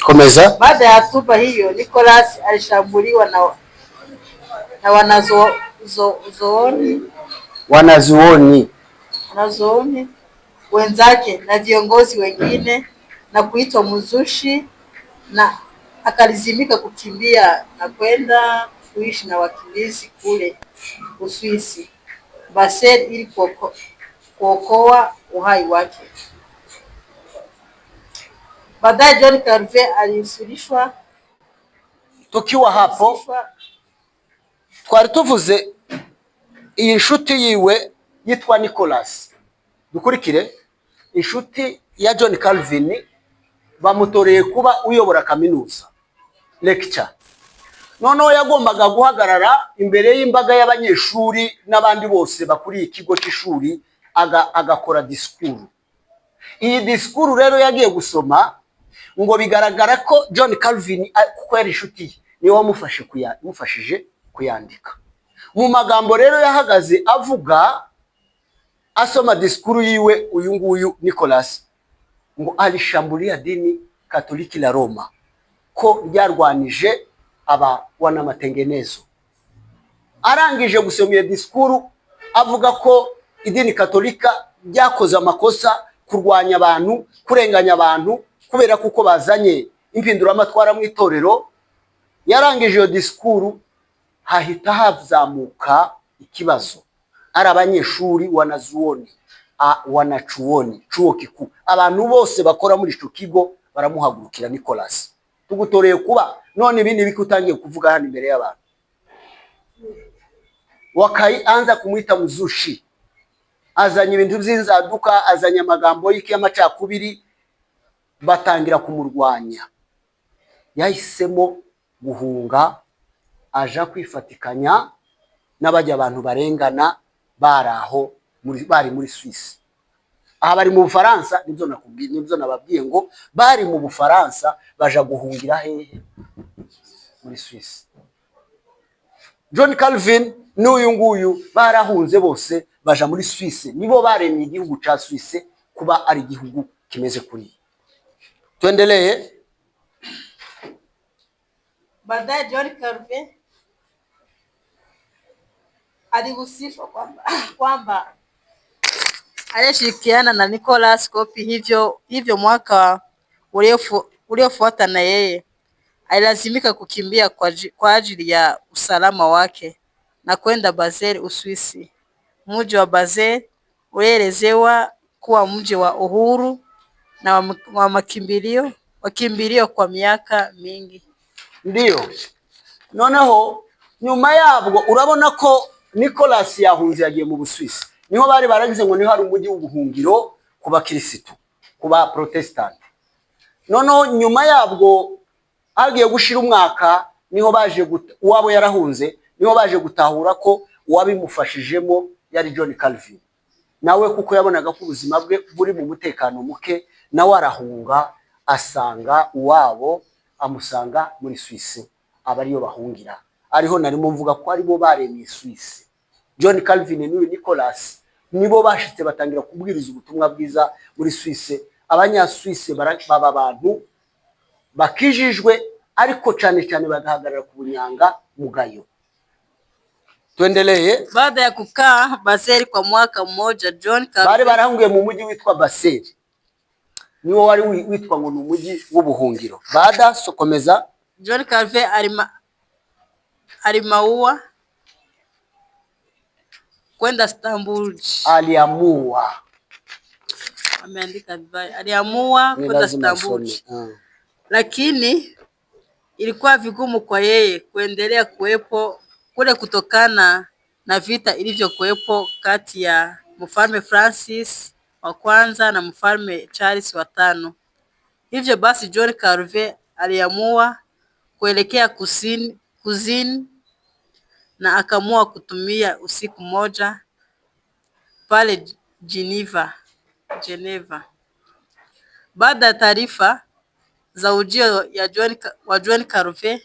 Komeza. Baada ya hotuba hiyo, Nicholas alishambuliwa na wanazuoni wenzake na viongozi wengine na kuitwa mzushi, na akalazimika kukimbia na kwenda kuishi na wakimbizi kule Uswisi, Basel, ili kuokoa uhai wake. Baadaye John Calvin alisulishwa. Tukiwa hapo twari tuvuze iyi nshuti yiwe yitwa Nicholas. Dukurikire, inshuti ya John Calvin bamutoreye kuba uyobora kaminuza lecture. Noneho yagombaga guhagarara imbere y'imbaga y'abanyeshuri n'abandi bose bakuriye ikigo cy'ishuri, agakora disikuru. Iyi disikuru rero yagiye gusoma, ngo bigaragara ko John Calvin kuko yari inshuti niwe wamufashije kuyandika. Mu magambo rero yahagaze avuga asoma disikuru yiwe, uyu nguyu Nicholas, ngo alishambulia dini Katoliki la Roma, ko ryarwanije wanamatengenezo. Arangije gusoma iyo disikuru avuga ko idini Katolika ryakoze amakosa, kurwanya abantu, kurenganya abantu kubera kuko bazanye impinduramatwara mu itorero. Yarangije iyo disikuru, hahita hazamuka ikibazo. Ari abanyeshuri wanachuoni chuo kikuu, abantu bose bakora muri ico kigo baramuhagurukira Nicholas, tugutoreye kuba none ibindi bikutangiye kuvuga hano imbere y'abantu. Wakaanza kumwita mzushi, azanye ibintu by'inzaduka, azanye amagambo y'iki y'amacakubiri. batangira kumurwanya. Yahisemo guhunga aja kwifatikanya n'abajya abantu barengana baraho bari muri Suisse. Aha bari mu Bufaransa, nibyo nakubwiye, nibyo nababwiye ngo bari mu Bufaransa baja guhungira hehe? Muri Suisse. John Calvin n'uyu nguyu barahunze bose baja muri Suisse, nibo baremye igihugu ca Suisse kuba ari igihugu kimeze kuri. Tuendelee. Baadaye John Calvin alihusishwa kwamba alishirikiana na Nicolas Coppi, hivyo mwaka uliofuata na yeye alilazimika kukimbia kwa ajili ya usalama wake na kwenda Basel, Uswisi. Mji wa Basel ulielezewa kuwa mji wa uhuru na wa makimbilio kwa miaka mingi. Ndiyo. Noneho nyuma yabwo urabona ko Nicolas yahunze yagiye mu Buswisi. Niho bari baragize ngo niho hari umujyi w'ubuhungiro ku bakirisitu, ku ba Protestant. Noneho nyuma yabwo hagiye gushira umwaka, niho baje uwabo yarahunze, niho baje gutahura ko uwabimufashijemo yari John Calvin. Nawe kuko yabonaga ko ubuzima bwe buri mu mutekano muke, nawe arahunga asanga uwabo amusanga muri Suisse, abariyo bahungira. Ariho narimo mvuga ko aribo baremye Suisse. John Calvin n'uyu Nicolas nibo bashitse batangira kubwiriza ubutumwa bwiza muri Suisse. Abanya Suisse baba abantu bakijijwe, ariko cyane cyane bagahagarara ku bunyanga mugayo. Tuendelee. Baada ya kukaa Basel kwa mwaka mmoja, John Calvin bari barahungiye mu mujyi witwa Basel, niwo wari witwa ngo n'umujyi w'ubuhungiro. Baada sokomeza. John Calvin alimaua kwenda Istanbul. Ameandika vibaya. Aliamua kwenda Istanbul. Lakini ilikuwa vigumu kwa yeye kuendelea kuwepo kule kutokana na vita ilivyokuwepo kati ya Mfalme Francis wa kwanza na Mfalme Charles wa tano. Hivyo basi John Calvin aliamua kuelekea kusini na akaamua kutumia usiku moja pale Geneva. Baada ya taarifa za ujio wa John Calvin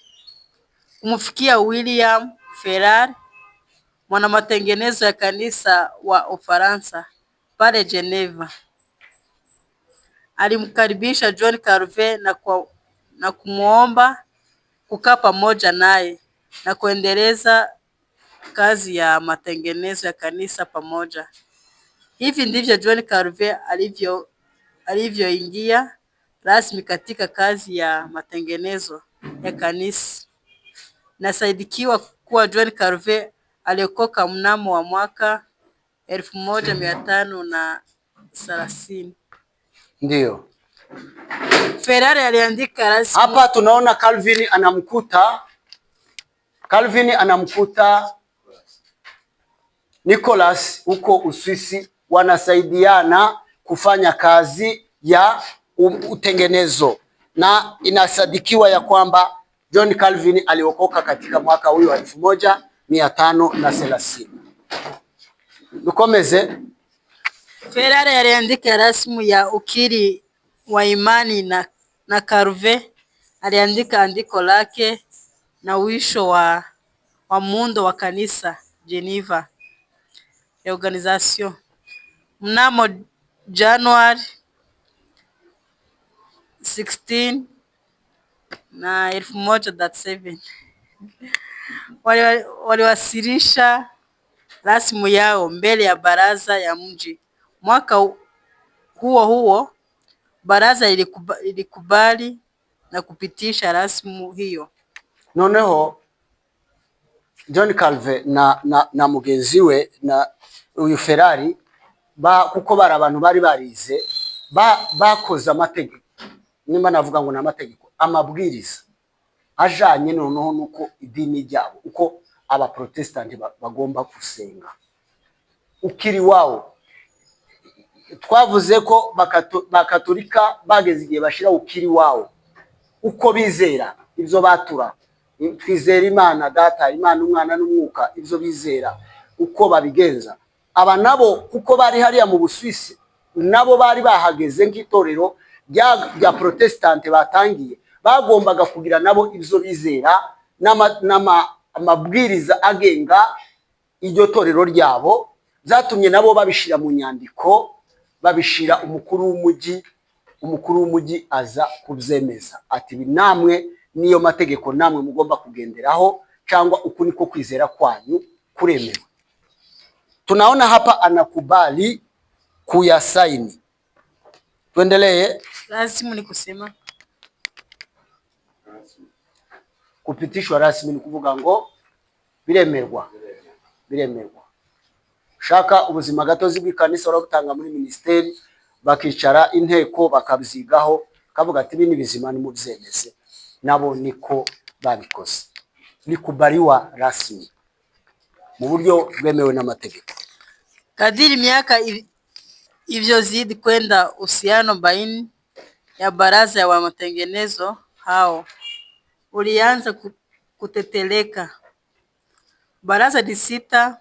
kumfikia William Ferrar, mwana matengenezo ya kanisa wa Ufaransa pale Geneva, alimkaribisha John Calvin na kumuomba kukaa pamoja naye na kuendeleza kazi ya matengenezo ya kanisa pamoja. Hivi ndivyo John Calvin alivyoingia rasmi katika kazi ya matengenezo ya kanisa. Nasaidikiwa kuwa John Calvin aliokoka mnamo wa mwaka 1530. Ndiyo. Ferrari aliandika rasmi. Hapa tunaona Calvin anamkuta Nicolas huko Uswisi, wanasaidiana kufanya kazi ya utengenezo, na inasadikiwa ya kwamba John Calvin aliokoka katika mwaka huo wa 1530. Dukomeze. Ferrari aliandika rasmi ya ukiri wa imani na Calvin aliandika andiko lake na uisho wa muundo wa kanisa Geneva ya organization mnamo Januari 16 na 1137. Waliwasilisha rasmi yao mbele ya baraza ya mji. Mwaka huo huo baraza ilikubali na kupitisha rasmi hiyo. Noneho John Calvin na mugenziwe na uyu Ferrari kuko bari abantu bari barize bakoze amategeko, nimba navuga ngo n'amategeko, amabwiriza ajanye noneho nuko idini ryabo uko aba Protestant bagomba gusenga. Ukiri wao twavuze ko bakatolika bageze igihe bashira ukiri wawo uko bizera ibyo batura, twizera Imana Data, Imana Umwana n'Umwuka, ibyo bizera uko babigenza. Aba nabo kuko bari hariya mu Busuwisi, nabo bari bahageze nk'itorero rya protestante batangiye, bagombaga kugira nabo ibyo bizera n'amabwiriza agenga iryo torero ryabo, byatumye nabo babishira mu nyandiko, babishira umukuru w'umujyi aza kubyemeza ati ibi namwe niyo mategeko namwe mugomba kugenderaho, cyangwa uku niko kwizera kwanyu kuremewe. Tunaona hapa anakubali kuyasaini. Tuendelee. Rasmi ni kusema kupitishwa rasmi ni kuvuga ngo biremerwa. Shaka ubuzima gatozi bw'ikanisa urabutanga muri ministeri, bakicara inteko bakabyigaho, kavuga ati bini bizima ni mubyemeze. Nabo niko babikoze, nikubaliwa rasmi mu buryo bwemewe n'amategeko. Kadiri miaka ilivyozidi kwenda, uhusiano baina ya baraza ya matengenezo hao ulianza kuteteleka. Baraza lisita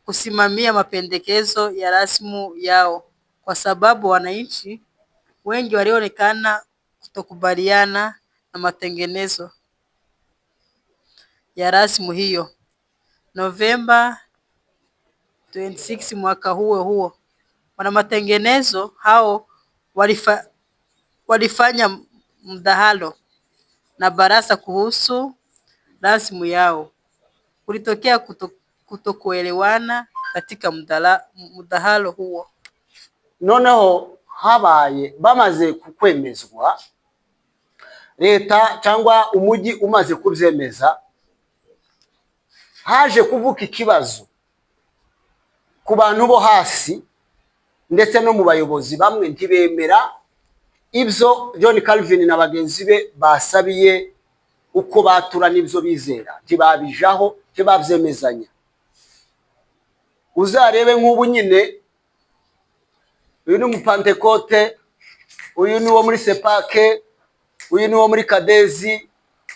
kusimamia mapendekezo ya rasmi yao kwa sababu wananchi wengi walionekana kutokubaliana na matengenezo ya rasmi hiyo. Novemba 26 mwaka huo, wana matengenezo hao walifanya mdahalo na baraza kuhusu rasmi yao. Kulitokea kutokuelewana katika mdahalo huo. Noneho habaye bamaze kukwemezwa, leta cyangwa umujyi umaze kubyemeza, haje kuvuka ikibazo ku bantu bo hasi ndetse no mu bayobozi. Bamwe ntibemera ibyo John Calvin na bagenzi be basabiye uko batura n'ibyo bizera, ntibabijaho, ntibabyemezanya. Uzarebe nk'ubu nyine, uyu ni umupantekote, uyu ni wo muri sepake, uyu ni wo muri kadezi,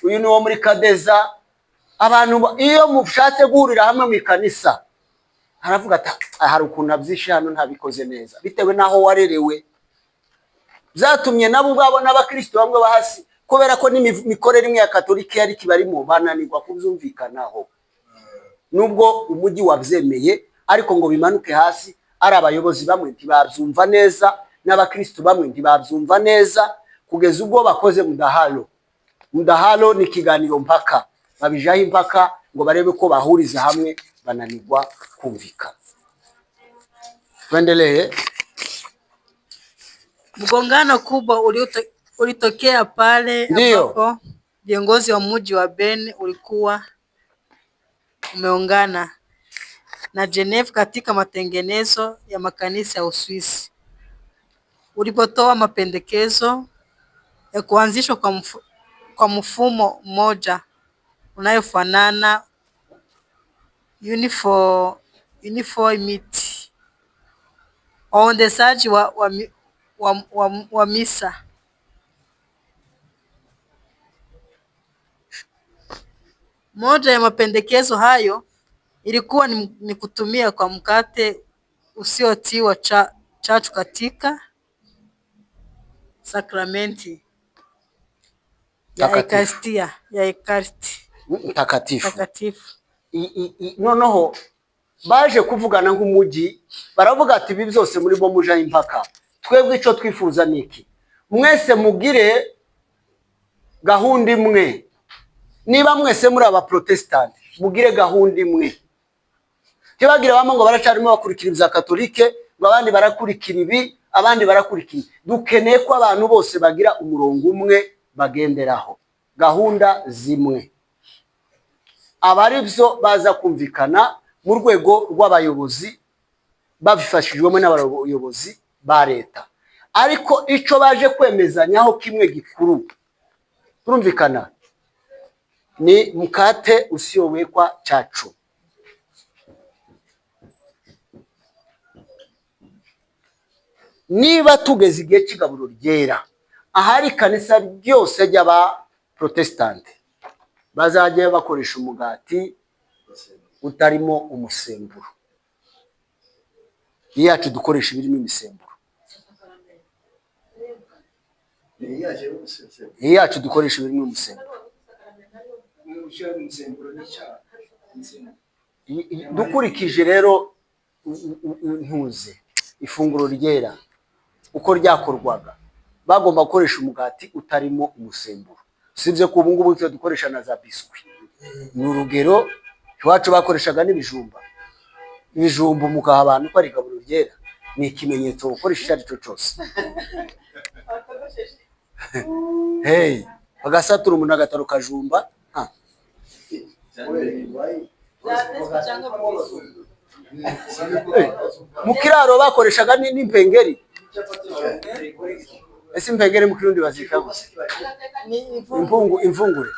uyu ni wo muri kadeza. Abantu iyo mushatse guhurira hamwe mu ikanisa, haravuga ati hari ukuntu abyishe hano ntabikoze neza, bitewe naho warerewe. Byatumye nabo ubwabo n'abakristo bamwe bahasi, kubera ko n'imikorere imwe ya katolika yari kibarimo, bananirwa kubyumvikanaho. Nubwo umujyi wabyemeye, ariko ngo bimanuke hasi, ari abayobozi bamwe ntibabyumva neza, n'abakristo bamwe ntibabyumva neza, kugeza ubwo bakoze mudahalo. Mudahalo ni ikiganiro mpaka, babijaho impaka ngo barebe ko bahuriza hamwe, bananirwa kumvikana. Tuendelee. Mgongano kubwa ulitokea pale ambapo viongozi wa mji wa Beni ulikuwa umeungana na Geneva katika matengenezo ya makanisa ya Uswisi. Ulipotoa mapendekezo ya kuanzishwa kwa mfumo mmoja unayofanana, uniformity, waondezaji wa misa. Moja ya mapendekezo hayo ilikuwa ni kutumia kwa mkate usiotiwa chachu katika sakramenti ya Ekaristi takatifu. Noneho baje kuvugana nk'umujyi, baravuga ati ibi byose muri bo muja impaka, twebwe icyo twifuza niki, mwese mugire gahunda imwe. Niba mwese muri aba protestant, mugire gahunda imwe. Tibagira bamwe ngo baracarimo bakurikira ibya katolike, ngo abandi barakurikira ibi, abandi barakurikira. Dukeneye ko abantu bose bagira umurongo umwe bagenderaho, gahunda zimwe. Abari byo baza kumvikana mu rwego rw'abayobozi, babifashijwemo n'abayobozi ba leta. Ariko icyo baje kwemezanyaho kimwe gikuru, turumvikana, ni mkate usiowekwa chachu. niba tugeze igihe cy'igaburo ryera, ahari kanisa ryose ry'aba protestante bazajya bakoresha umugati utarimo umusemburo. Iyacu dukoresha ibirimo imisemburo. Iyacu dukoresha ibirimo umusemburo. Dukurikije rero ntuze ifunguro ryera uko ryakorwaga, bagomba gukoresha umugati utarimo umusemburo. Sibye ko ubu ngubu dukoresha na za biswi. Ni urugero, iwacu bakoreshaga n'ibijumba. Ibijumba mugaha abantu ko ari igaburo ryera, ni ikimenyetso gukoresha icyo ari cyo cyose. Hey, bagasatura umuntu agataro kajumba. Mu kiraro bakoreshaga n'impengeri. Ese impengeri mu kirundi bazita imvungure,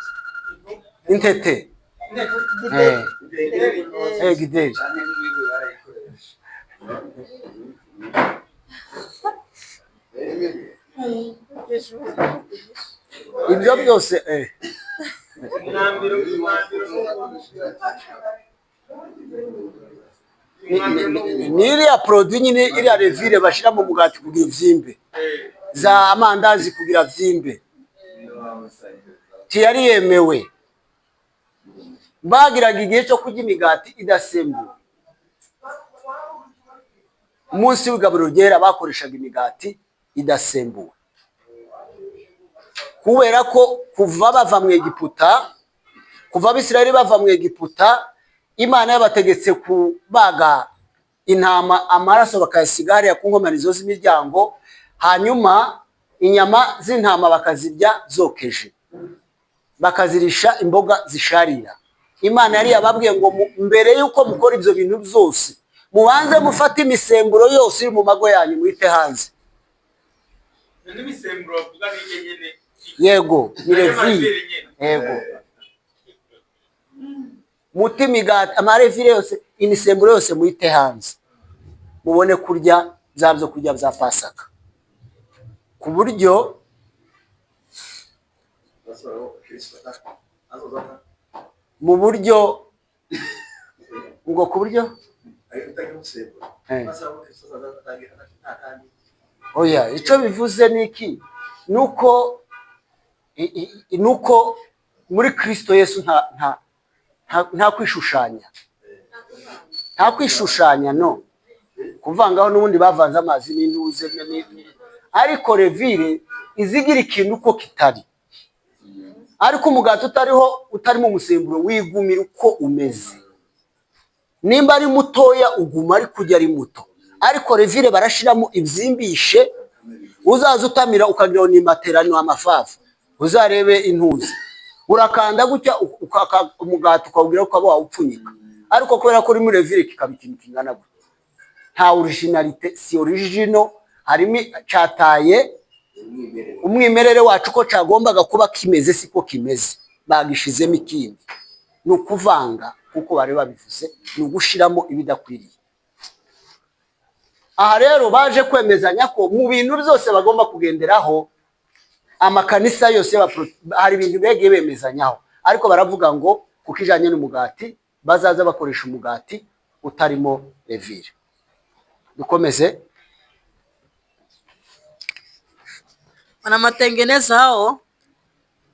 intete, gideri. Ibyo byose ni iriya produit nyine, iriya revire bashira mu mugati kugira ivyimbe, za amandazi kugira vyimbe, tiyari yemewe. Bagiraga igihe cyo kurya imigati idasembuwe. Umunsi w'igaburo ryera bakoreshaga imigati idasembuwe, kubera ko kuva bava mu Egiputa, kuva Abisirayeli bava mu Egiputa, Imana yabategetse kubaga intama, amaraso bakayasiga hariya ku nkomanizo z'imiryango, hanyuma inyama z'intama bakazirya zokeje, bakazirisha imboga zisharira. Imana yari yababwiye ngo mbere yuko mukora ibyo bintu byose, mubanze mufate imisemburo yose iri mu mago yanyu muhite hanze. Yego, ni revire. Yego. Muti imigati, amarevire yose, imisemburo yose muhite hanze, mubone kurya byo kurya bya Pasaka. Ku buryo mu buryo ngo ku buryo oya, icyo bivuze niki, nuko muri Kristo Yesu nta kwishushanya, nta kwishushanya, no kuvangaho n'ubundi bavanze amazi n'intuze. Ariko revire izigira ikintu uko kitari, ariko umugati utarimo umusemburo wigumira uko umeze. Nimba ari mutoya uguma ari kujya ari muto, ariko revire barashiramo ibyimbishe, uzaza utamira ukagira ni material amafafa, uzarebe intuzi urakanda gutya umugati ukawugira ukaba wawupfunyika. Ariko kubera ko uri muri revire kikaba ikintu kingana gutya, nta originalite, si original, harimo cyataye umwimerere wacu ko cyagombaga kuba kimeze siko kimeze, bagishizemo ikindi. Ni ukuvanga kuko bari babivuze, ni ugushiramo ibidakwiriye. Aha rero baje kwemezanya ko mu bintu byose bagomba kugenderaho, amakanisa yose hari ibintu bege bemezanyaho, ariko baravuga ngo kuko ijanye n'umugati bazaza bakoresha umugati utarimo revire. Dukomeze. Wanamatengenezo hao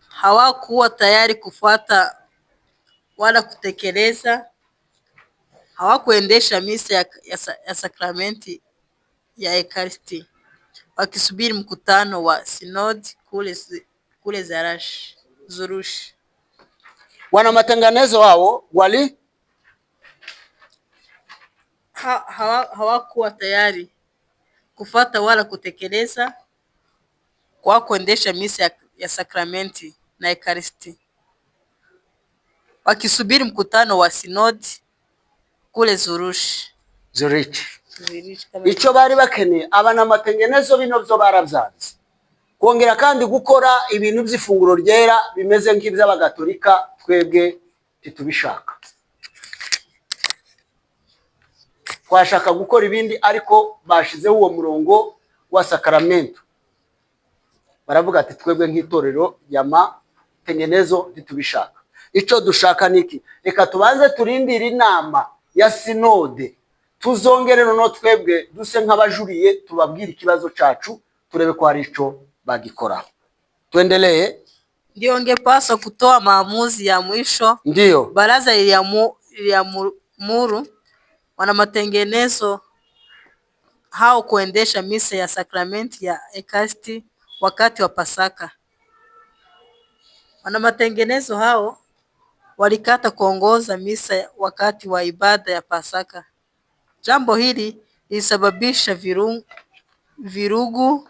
hawakuwa tayari kufuata wala kutekeleza, hawakuendesha misa ya sakramenti ya Ekaristi, wakisubiri mkutano wa sinodi kule Zurushi. Wanamatengenezo hao wali hawakuwa tayari kufuata wala kutekeleza kwa kuendesha misa ya sakramenti na Ekaristi, wakisubiri mkutano wa sinodi kule Zurich. Icyo bari bakeneye abanamatengenezo bino byo barabyanze, kongera kandi gukora ibintu by'ifunguro ryera bimeze nk'iby'abagatolika, twebwe titubishaka. Twashaka gukora ibindi, ariko bashizeho uwo murongo wa Sacramento baravuga ati twebwe nk'itorero y'amatengenezo ntitubishaka. Ico dushaka niki? Reka tubanze turindire inama ya sinode, tuzongere no twebwe duse nk'abajuriye tubabwira ikibazo cacu, turebe ko hari ico bagikora. Tuendelee. Ndio ungepaswa kutoa maamuzi ya mwisho. Ndio Baraza iliamuru wana matengenezo hao kuendesha misa ya sakramenti ya Ekaristi wakati wa Pasaka. Wana matengenezo hao walikata kuongoza misa wakati wa ibada ya Pasaka. Jambo hili lilisababisha virugu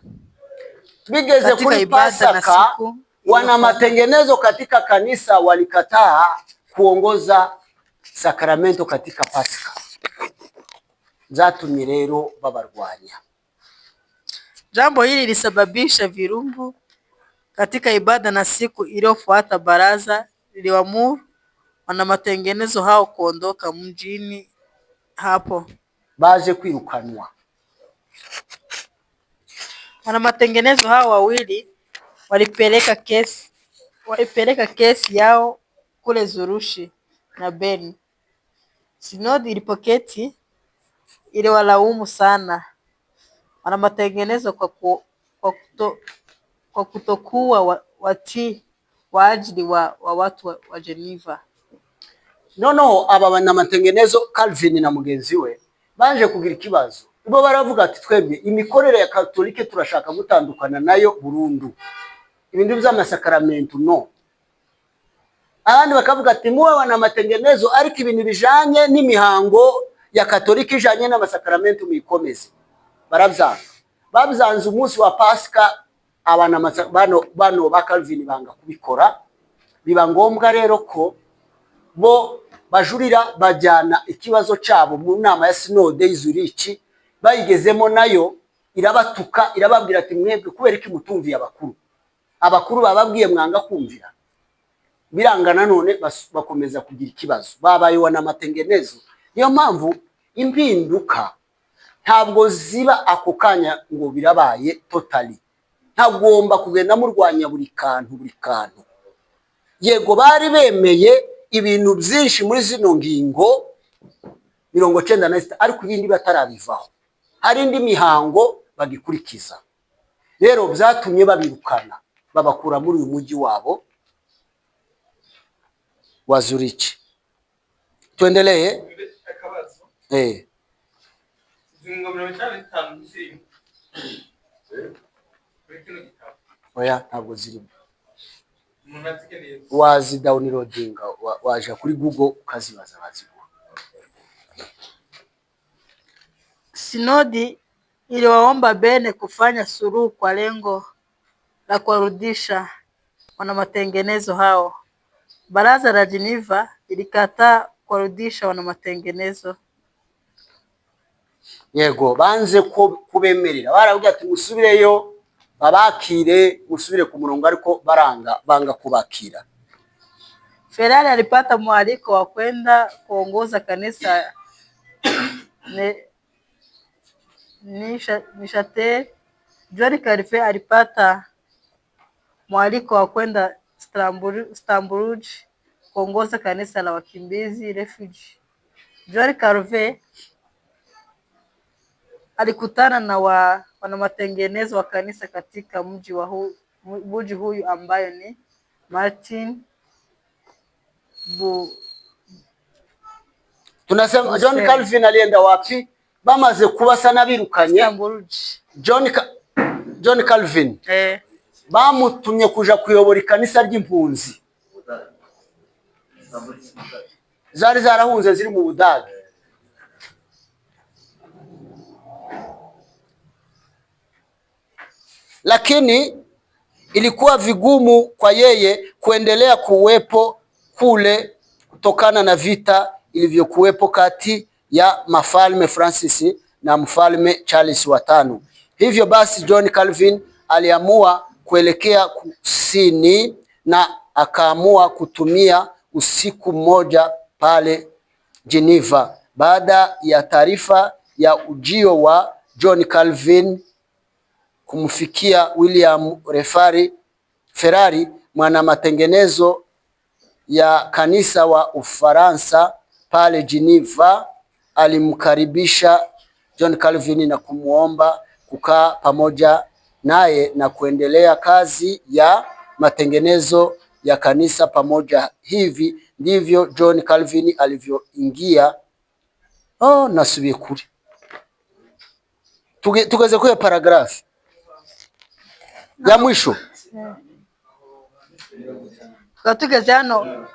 bigeze kuri Pasaka. Wana matengenezo katika kanisa walikataa kuongoza sakramento katika Pasaka, zatumye rero babarwanya. Jambo hili lilisababisha virungu katika ibada, na siku iliyofuata baraza liliamuru wana matengenezo hao kuondoka mjini hapo. Baje kwirukanwa. Wana matengenezo hao wawili walipeleka kesi yao kule Zurushi na Beni. Sinodi ilipoketi iliwalaumu sana wana matengenezo kwa kutokuwa watii wa ajili wa watu wa Geneva. Noneho aba bana matengenezo Calvin na mugenzi we baje kugira ikibazo. Bo baravuga ati twebwe imikorere ya Katolike turashaka gutandukana nayo burundu, ibintu by'amasakramento no. Abandi bakavuga ati muwe wana matengenezo ariko ibintu bijanye n'imihango ya Katolike ijanye n'amasakramento muyikomeze. Babyanze umunsi wa Pasika. Abana bano ba Calvin banga kubikora, biba ngombwa rero ko bo bajurira bajyana ikibazo cyabo mu nama ya sinode y'Izurichi. Bayigezemo nayo irabatuka, irababwira ati mwebwe kubera iki mutumviye abakuru bababwiye mwanga kumvira. Birangana none bakomeza kugira ikibazo, babaye wana matengenezo. Niyo mpamvu impinduka ntabwo ziba ako kanya ngo birabaye totally. Ntagomba kugenda murwanya buri kantu. Yego bari bemeye ibintu byinshi muri zino ngingo 96, ariko ibindi batarabivaho. Hari indi mihango bagikurikiza. Rero byatumye babirukana, babakura muri uyu mujyi wabo wa Zurich. Tuendelee. Oya ntabwo zirimo. Wazi downloading waje kuri Google ukazibaza baziguha. Sinodi iliwaomba Bene kufanya suluhu kwa lengo la kuwarudisha wana matengenezo hao. Baraza la Geneva ilikataa kuwarudisha wana matengenezo. Yego banze kubemerera, baravuga ati musubireyo babakire, musubire ku murongo, ariko banga kubakira. Ferrari alipata mwaliko wa kwenda kuongoza kanisa Nishatel. John Calvin alipata mwaliko wa kwenda Stamboul kuongoza kanisa la wakimbizi refugee. John Calvin alikutana na wana matengenezo wa kanisa katika mji huyu ambayo ni Martin Tunasema John Calvin alienda wapi? Bamaze kubasa nabirukanye John Calvin bamutumye kuja kuyobora ikanisa ry'impunzi zari zarahunze ziri mu Budage. Lakini ilikuwa vigumu kwa yeye kuendelea kuwepo kule kutokana na vita ilivyokuwepo kati ya mfalme Francis na mfalme Charles wa tano. Hivyo basi John Calvin aliamua kuelekea kusini na akaamua kutumia usiku mmoja pale Geneva. Baada ya taarifa ya ujio wa John Calvin kumfikia William Ferrari, mwana matengenezo ya kanisa wa Ufaransa pale Geneva, alimkaribisha John Calvin na kumuomba kukaa pamoja naye na kuendelea kazi ya matengenezo ya kanisa pamoja. Hivi ndivyo John Calvin alivyoingia. Nasubiye kuri tugeze kwa paragrafu ya mwisho. Tugeze hano,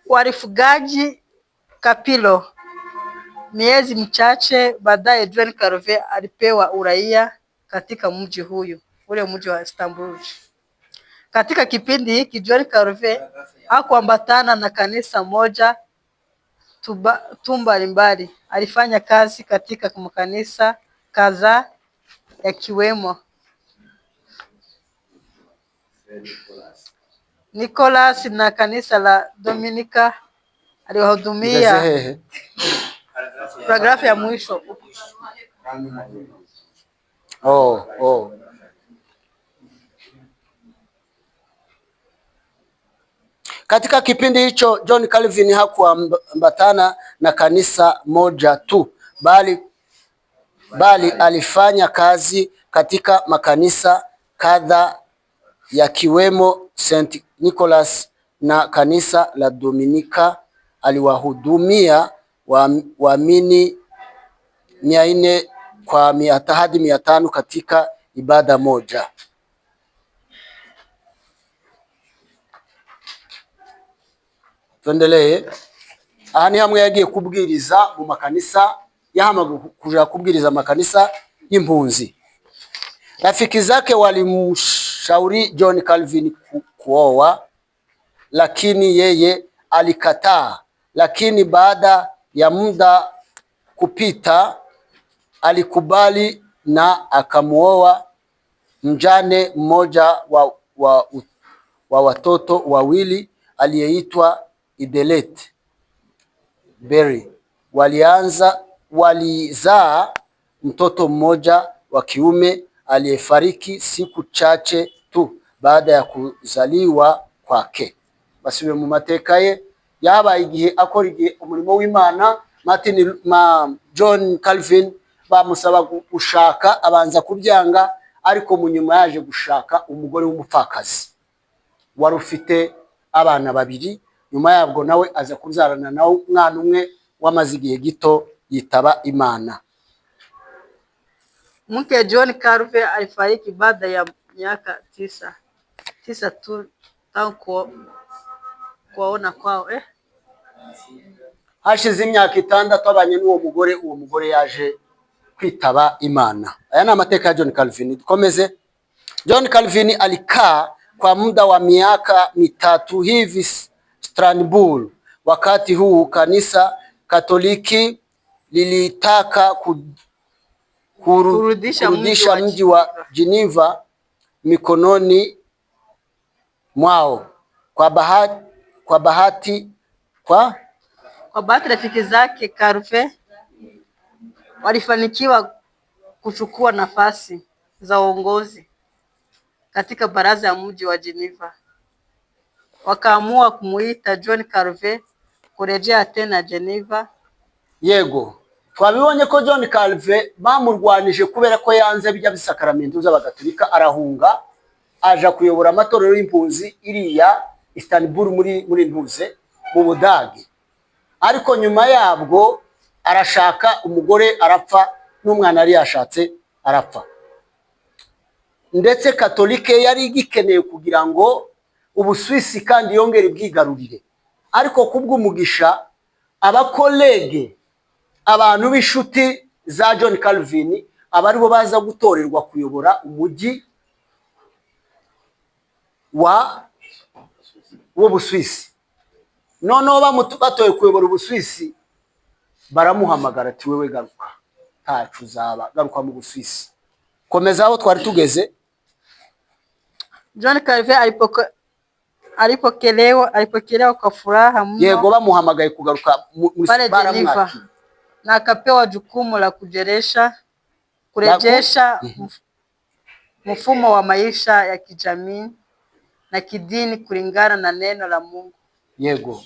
walifugaji Kapilo. Miezi michache baadaye John Calvin alipewa uraia katika mji huyu, ule mji wa Istanbul. Katika kipindi hiki John Calvin hakuambatana na kanisa moja tu mbalimbali. Alifanya kazi katika makanisa kadhaa yakiwemo Nicholas na kanisa la Dominika. Aliwahudumia. Paragrafu ya mwisho. Katika kipindi hicho John Calvin hakuambatana na kanisa moja tu, bali alifanya kazi katika makanisa kadha yakiwemo St. Nicholas na kanisa la Dominika. Aliwahudumia waamini 400 hadi 500 katika ibada moja. Tuendelee. Aha ni hamwe yagiye kubwiriza mu makanisa, yahamaga kuja kubwiriza makanisa y'impunzi. Rafiki zake walimshauri John Calvin kuoa, lakini yeye alikataa. Lakini baada ya muda kupita alikubali na akamuoa mjane mmoja wa watoto wawili aliyeitwa Idelete Berry. Walizaa mtoto mmoja wa kiume aliyefariki siku chache tu baada ya kuzaliwa kwake. Basibe mu mateka ye yabaye igihe akora umurimo w'Imana. John Calvin bamusaba gushaka, abanza kubyanga, ariko mu nyuma yaje gushaka umugore w'umupfakazi wari ufite abana babiri. Nyuma yabwo nawe aza kubyarana nawe umwana umwe wamaze igihe gito yitaba Imana. Mke John Calvin alifariki baada ya miaka tisa tu tangu kuona kwao. Hashize imyaka 6 abanye n'uwo mugore, uwo mugore yaje kwitaba Imana. Aya ni amateka ya John Calvin. Dukomeze. John Calvin alikaa kwa muda wa miaka 3 hivi Istanbul. Wakati huu kanisa Katoliki lilitaka kurudisha mji wa Geneva mikononi mwao. Kwa bahati rafiki zake Calvin walifanikiwa kuchukua nafasi za uongozi katika baraza ya mji wa Geneva. Wakaamua kumuita John Calvin kurejea tena Geneva. Yego, twabibonye ko John Calvin bamurwanije kubera ko yanze bijya bisakaramento z'abagatolika, arahunga aja kuyobora amatorero y'impunzi iriya Istanbul muri ntuze mu Budage. Ariko nyuma yabwo arashaka umugore arapfa, n'umwana yari yashatse arapfa. Ndetse Katolike yari igikeneye kugira ngo Ubuswisi kandi yongere bwigarurire. Ariko kubw'umugisha abakolege, abantu b'inshuti za John Calvin, abari bo baza gutorerwa kuyobora umujyi w'Ubuswisi. Noneho batoye kuyobora Ubuswisi, baramuhamagara ati wewe garuka, ntacu uzaba, garuka mu Buswisi. Komeza aho twari tugeze. John Calvin alipokelewa kwa furaha mno. Yego, bamuhamagaye kugaruka baramwakira na akapewa jukumu la kurejesha mfumo wa maisha ya kijamii na kidini kulingana na neno la Mungu. Yego,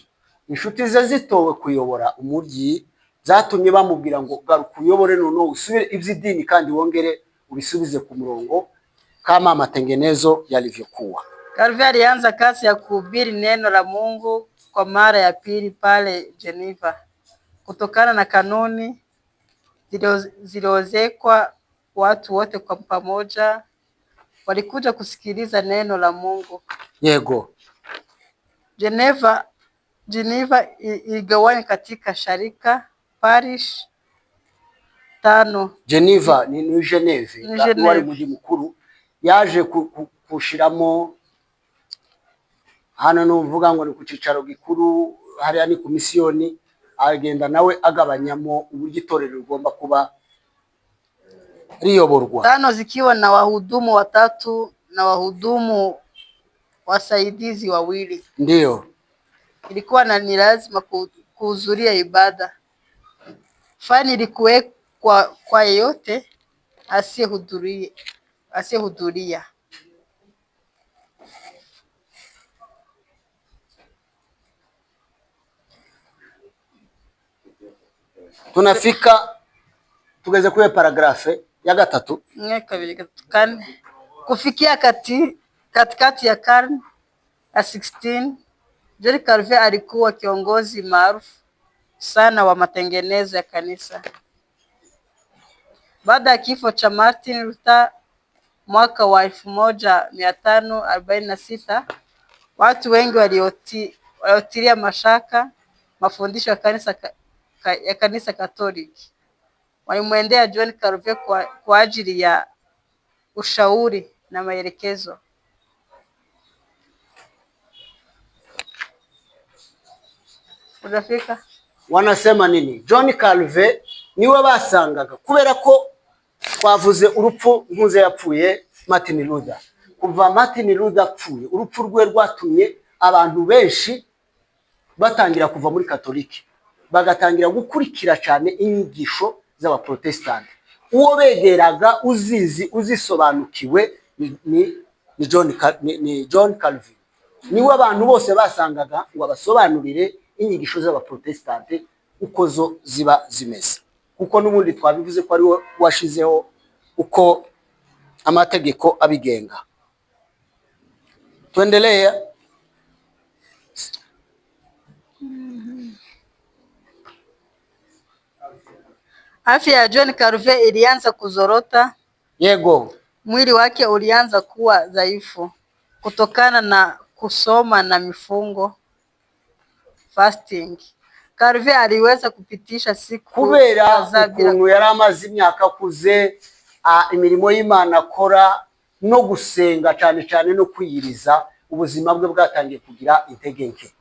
inshuti ze zitowe kuyobora umujyi zatumye bamubwira ngo garuka uyobore noneho usubire iby'idini kandi wongere ubisubize ku murongo kama matengenezo yalivyokuwa. Calvin alianza kazi ya kuhubiri neno la Mungu kwa mara ya pili pale Geneva. Kutokana na kanuni ziliozekwa, watu wote kwa pamoja walikuja kusikiliza neno la Mungu. Yego. Geneva iligawanywa katika sharika parish 5. Geneva ni Geneve, wari mujyi mukuru. Yaje kushiramo hano nuvuga ngo ni ku cicaro gikuru, hariya ni ku misiyoni, agenda nawe agabanyamo uburyo itorero rigomba kuba riyoborwa. 5 zikiwa na wahudumu 3 na wahudumu wasaidizi 2. Ndiyo. Ilikuwa ni lazima kuhudhuria ibada. Fani ilikuwekwa kwa yeyote asiyehudhuria. Tunafika tugeze kuri paragrafe ya 3. 1, 2, 3, 4. Kufikia katikati ya karne ya 16, John Calvin alikuwa kiongozi maarufu sana wa matengenezo ya kanisa. Baada ya kifo cha Martin Luther mwaka wa 1546, watu wengi waliotilia mashaka mafundisho ya kanisa Katoliki walimwendea John Calvin kwa ajili ya ushauri na maelekezo. Unafika? Wanasema nini? John Calvin niwe basangaga kubera ko twavuze urupfu nkuze yapfuye Martin Luther. Kuva Martin Luther apfuye, urupfu rwe rwatumye abantu benshi batangira kuva muri Katoliki bagatangira gukurikira cyane inyigisho z'abaprotestanti. Uwo begeraga uzisobanukiwe ni John Calvin. Niwe abantu bose basangaga ngo abasobanurire inyigisho z'abaprotestanti uko zo ziba zimeze, kuko n'ubundi twabivuze ko ari we washizeho uko amategeko abigenga. Tuendelee. Afya ya John Calvin ilianza kuzorota. Yego. Mwili wake ulianza kuwa dhaifu kutokana na kusoma na mifungo, fasting. Calvin aliweza kupitisha siku kubera ukuntu yari amaze imyaka kuze imirimo y'Imana akora no gusenga cyane cyane no kwiyiriza, ubuzima bwe bwatangiye kugira intege nke.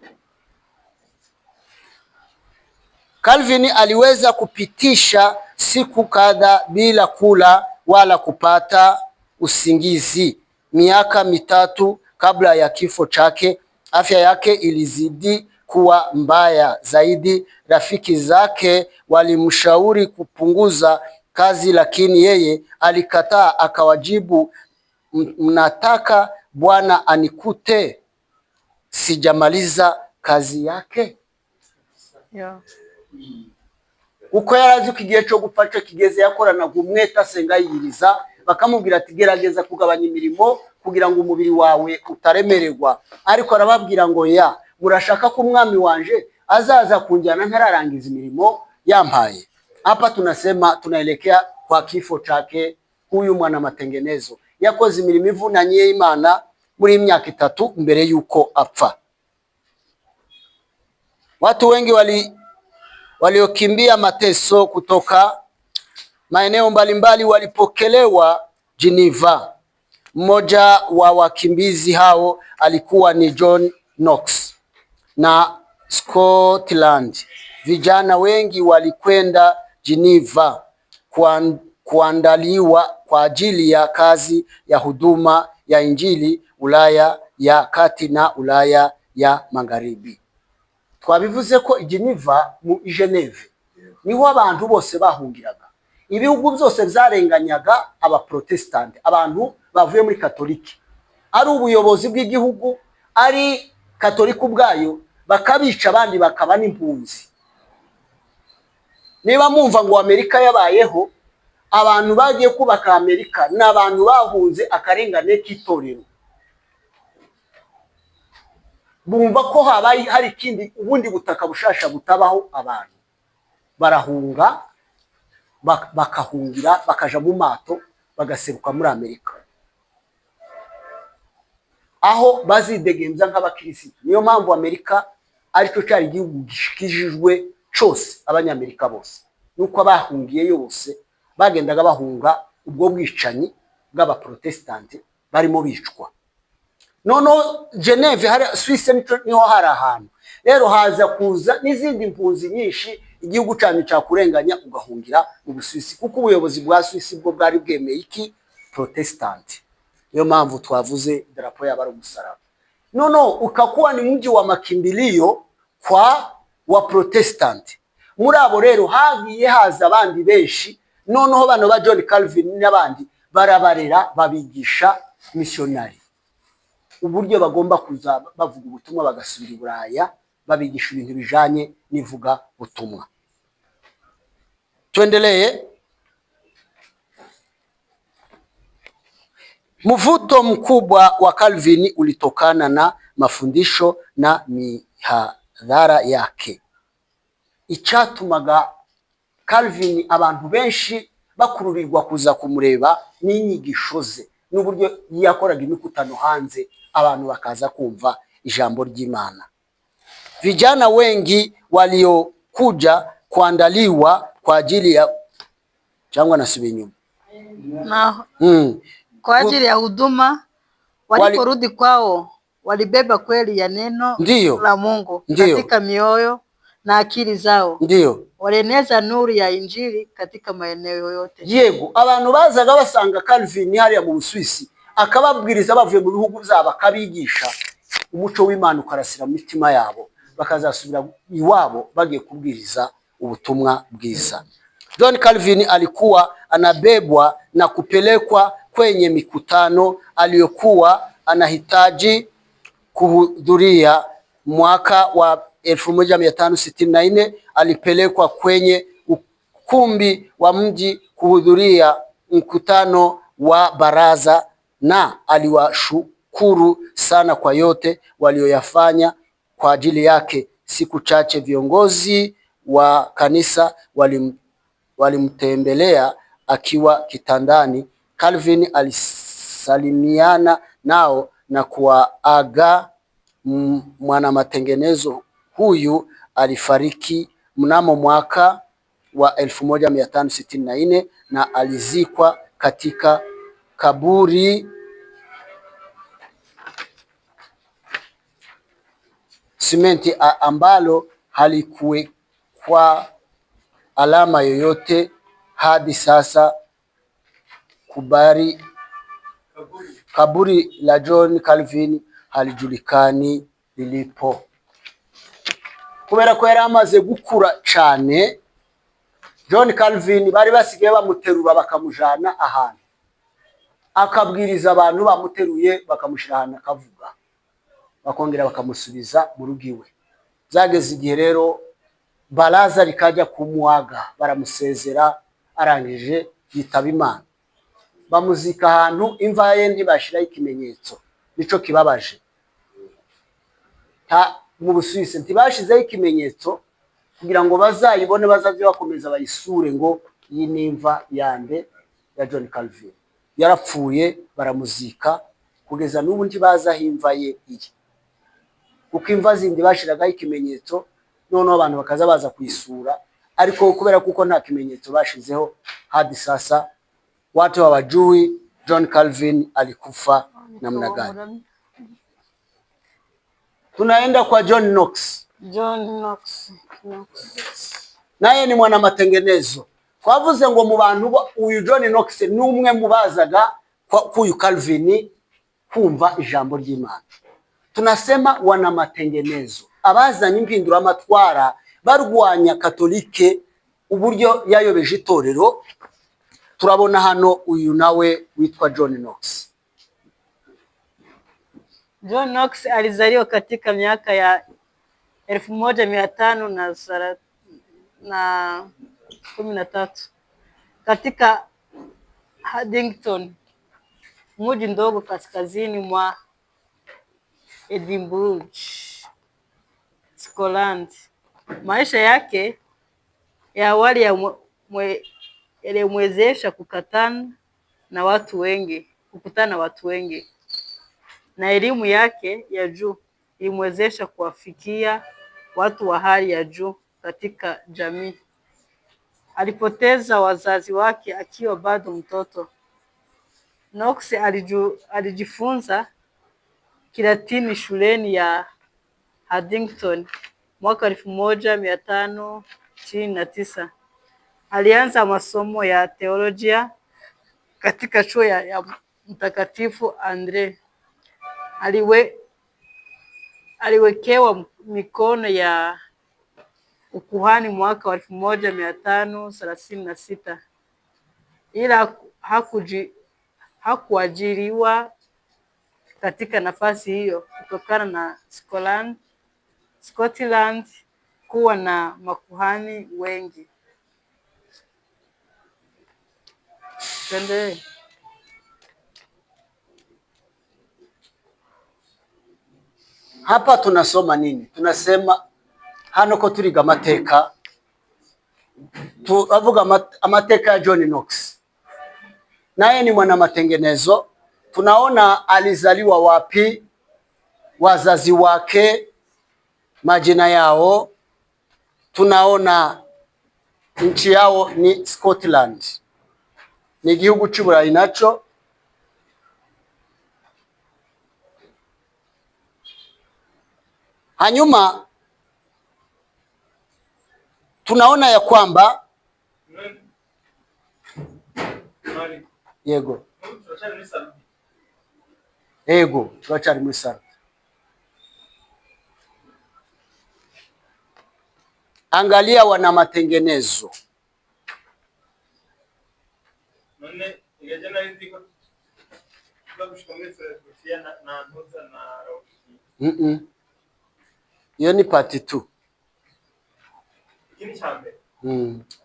Calvin aliweza kupitisha siku kadha bila kula wala kupata usingizi. Miaka 3 kabla ya kifo chake, afya yake ilizidi kuwa mbaya zaidi. Rafiki zake walimshauri kupunguza kazi, lakini yeye alikataa, akawajibu, mnataka Bwana anikute sijamaliza kazi yake? Yeah. Uko yarazi ko igihe cyo gupfa kigeze, yakoranaga umwete asenga yiriza, bakamubwira ati gerageza kugabanya imirimo kugira ngo umubiri wawe utaremererwa. Ariko arababwira ngo ya murashaka ko umwami wanje azaza kunjyana ntararangiza imirimo yampaye? Hapa tunasema tunaelekea kwa kifo chake huyu mwana matengenezo. Yakoze imirimo ivunanye y'Imana muri imyaka 3 mbere yuko apfa. Watu wengi waliokimbia mateso kutoka maeneo mbalimbali walipokelewa Geneva. Mmoja wa wakimbizi hao alikuwa ni John Knox na Scotland. Vijana wengi walikwenda Geneva kuandaliwa kwa ajili ya kazi ya huduma ya Injili Ulaya ya Kati na Ulaya ya Magharibi. Twabivuze ko Geneva mu Geneve niho abantu bose bahungiraga. Ibihugu byose byarenganyaga abaprotestanti, abantu bavuye muri katolike, ari ubuyobozi bw'igihugu, ari katolike ubwayo, bakabica abandi bakaba n'impunzi. Niba mwumva ngo Amerika yabayeho, abantu bagiye kubaka Amerika ni abantu bahunze akarengane k'itorero, bumva ko habaye hari ikindi ubundi butaka bushasha butabaho, abantu barahunga bakahungira bakaja mu mato bagaseruka muri Amerika, aho bazidegemza nk'abakirisitu. Niyo mpamvu Amerika aricyo cyari igihugu gishikijwe cyose abanyamerika bose, nuko abahungiye yose bagendaga bahunga ubwo bwicanyi bw'abaprotestante barimo bicwa. Noneho Geneve hari Suisse niho hari ahantu rero haza kuza n'izindi mpunzi nyinshi, igihugu cyanyu cyakurenganya ugahungira mu Busuwisi, kuko ubuyobozi bwa Suisse bwo bwari bwemeye iki? Protestant. Niyo mpamvu twavuze idarapo yaba ari umusaraba. Noneho ukakuwa ni mji wa makimbilio kwa wa Protestant. Muri abo rero hagiye haza abandi benshi, noneho bano ba John Calvin n'abandi barabarera babigisha missionary, uburyo bagomba kuza bavuga ubutumwa bagasubira i Buraya, babigisha ibintu bijanye n'ivuga butumwa. Tuendelee. Mvuto mkubwa wa Calvin ulitokana na mafundisho na mihadhara yake. Icyatumaga Calvin abantu benshi bakururirwa kuza kumureba n'inyigisho ze, n'uburyo yakoraga imikutano hanze, abantu bakaza kumva ijambo ry'Imana. Vijana wengi waliokuja kuandaliwa kwa ajili ya changwa na subinyuma kwa ajili ya huduma, waliporudi kwao walibeba kweli ya neno la Mungu katika mioyo na akili zao. Ndio waleneza nuru ya Injili katika maeneo yote. Yego, abantu bazaga basanga Calvin hariya mu Busuwisi akababwiriza bavuye mu bihugu byabo, akabigisha umuco w'Imana ukarasira mu mitima yabo, bakazasubira iwabo bagiye kubwiriza ubutumwa bwiza. John Calvin alikuwa anabebwa na kupelekwa kwenye mikutano aliyokuwa anahitaji kuhudhuria. Mwaka wa 1564 alipelekwa kwenye ukumbi wa mji kuhudhuria mkutano wa baraza, na aliwashukuru sana kwa yote walioyafanya kwa ajili yake. Siku chache viongozi wa kanisa walimtembelea akiwa kitandani. Calvin alisalimiana nao na kuwaaga. Mwanamatengenezo huyu alifariki mnamo mwaka wa 1564 na alizikwa katika kaburi simenti ambalo halikuwekwa alama yoyote hadi sasa. Kaburi la John Calvin halijulikani lilipo, kubera ko yari amaze gukura cyane. John Calvin bari basigaye bamuterura bakamujana ahantu, akabwiriza abantu bamuteruye bakamushira ahantu akavuga, bakongera bakamusubiza mu rugo iwe. Zageze igihe rero baraza rikajya kumuaga, baramusezera, arangije yitaba Imana. Bamuzika ahantu imva ye ntibashiraho ikimenyetso, nico kibabaje. Mu Busuwisi ntibashizeho ikimenyetso kugira ngo bazayibone, bazaze bakomeza bayisure ngo iyi ni imva yande ya John Calvin. Yarapfuye, baramuzika, kugeza n'ubu ntibazaho imva ye iyi, kuko imva zindi bashiragaho ikimenyetso, noneho abantu bakaza baza kuyisura, ariko kubera kuko nta kimenyetso bashizeho hadi sasa watu hawajui John Calvin alikufa namna gani. Tunaenda kwa John Knox. Naye ni mwana matengenezo. Twavuze ngo mu bantu uyu John Knox ni umwe mubazaga kuyu Calvin kumva ijambo ry'Imana. Tunasema wana matengenezo, abazanye impindura amatwara barwanya Katolike uburyo yayobeje itorero. Turabona hano uyu nawe witwa John Knox. John Knox alizaliwa katika miaka ya 1513 katika Haddington, mji ndogo kaskazini mwa Edinburgh, Scotland. Maisha yake ya awali yalimwezesha kukutana na watu wengi, na elimu yake ya juu ilimwezesha kuwafikia watu wa hali ya juu katika jamii. Alipoteza wazazi wake akiwa bado mtoto. Knox alijifunza Kilatini shuleni ya Haddington mwaka 1599. Alianza masomo ya teolojia katika chuo ya Mtakatifu Andre. Aliwekewa mikono ya ukuhani mwaka wa 1536, ila hakuajiriwa katika nafasi hiyo kutokana na Scotland kuwa na makuhani wengi. Tuendelee. Hapa tunasoma nini? Tunasema hano ko turiga amateka, tuvuga amateka ya John Knox. Naye ni mwana matengenezo. Tunaona alizaliwa wapi, wazazi wake, majina yao. Tunaona nchi yao ni Scotland, ni igihugu cy'Uburayi nacho. Hanyuma tunaona ya kwamba yego turacari muri Sarudi. Angalia wana matengenezo. Iyo ni part 2.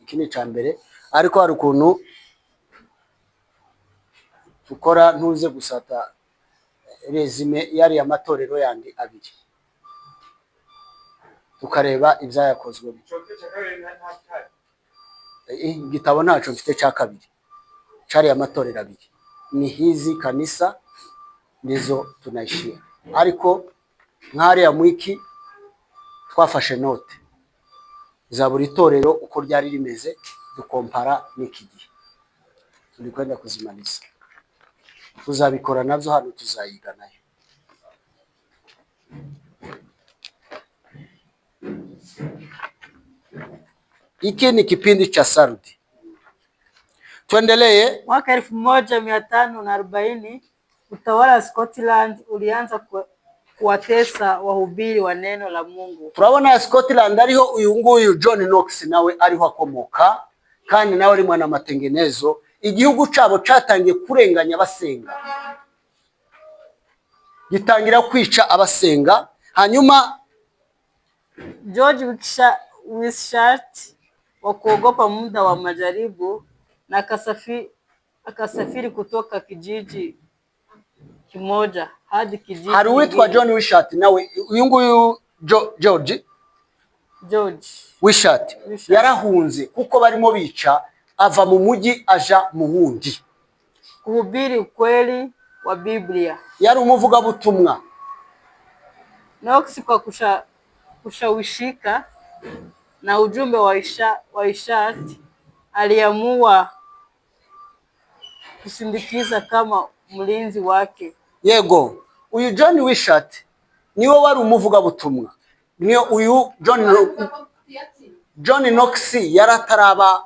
Iki ni cyambere ariko hari ukuntu tukora ntuze gusata resume yari amatorero yandi abiri, tukareba ibyayakozwe. Igitabo ntaco mfite cya kabiri cyari amatorero abiri, ni hizi kanisa nizo tunaishia, ariko nk'ari ya mwiki twafashe note za buri torero uko ryari rimeze, dukompara n'iki gihe turi kwenda kuzimaniza. Tuzabikora navyo hano, tuzayiga nayo. Iki ni kipindi cha Sarudi. Tuendelee. Mwaka 1540 utawala wa Scotland ulianza kuwatesa wahubiri wa neno la Mungu. Turabona Scotland ariho uyu nguyu John Knox nawe ariho akomoka, kandi nawe ari mwana matengenezo. Igihugu cyabo cyatangiye kurenganya abasenga, gitangira kwica abasenga. Hanyuma George Wishart wa kuogopa muda wa majaribu na akasafiri kutoka kijiji kimoja hadi kijiji. Hari witwa John Wishart, nawe uyu nguyu George Wishart yarahunze kuko barimo bica, ava mu mujyi aja mu wundi kuhubiri ukweli wa Biblia. Yari umuvuga butumwa. Knox kwa kushawishika na ujumbe wa Wishart aliamua kusindikiza kama mlinzi wake. Yego, uyu John Wishart niwe wari umuvuga butumwa. Niyo uyu John Knox yarataraba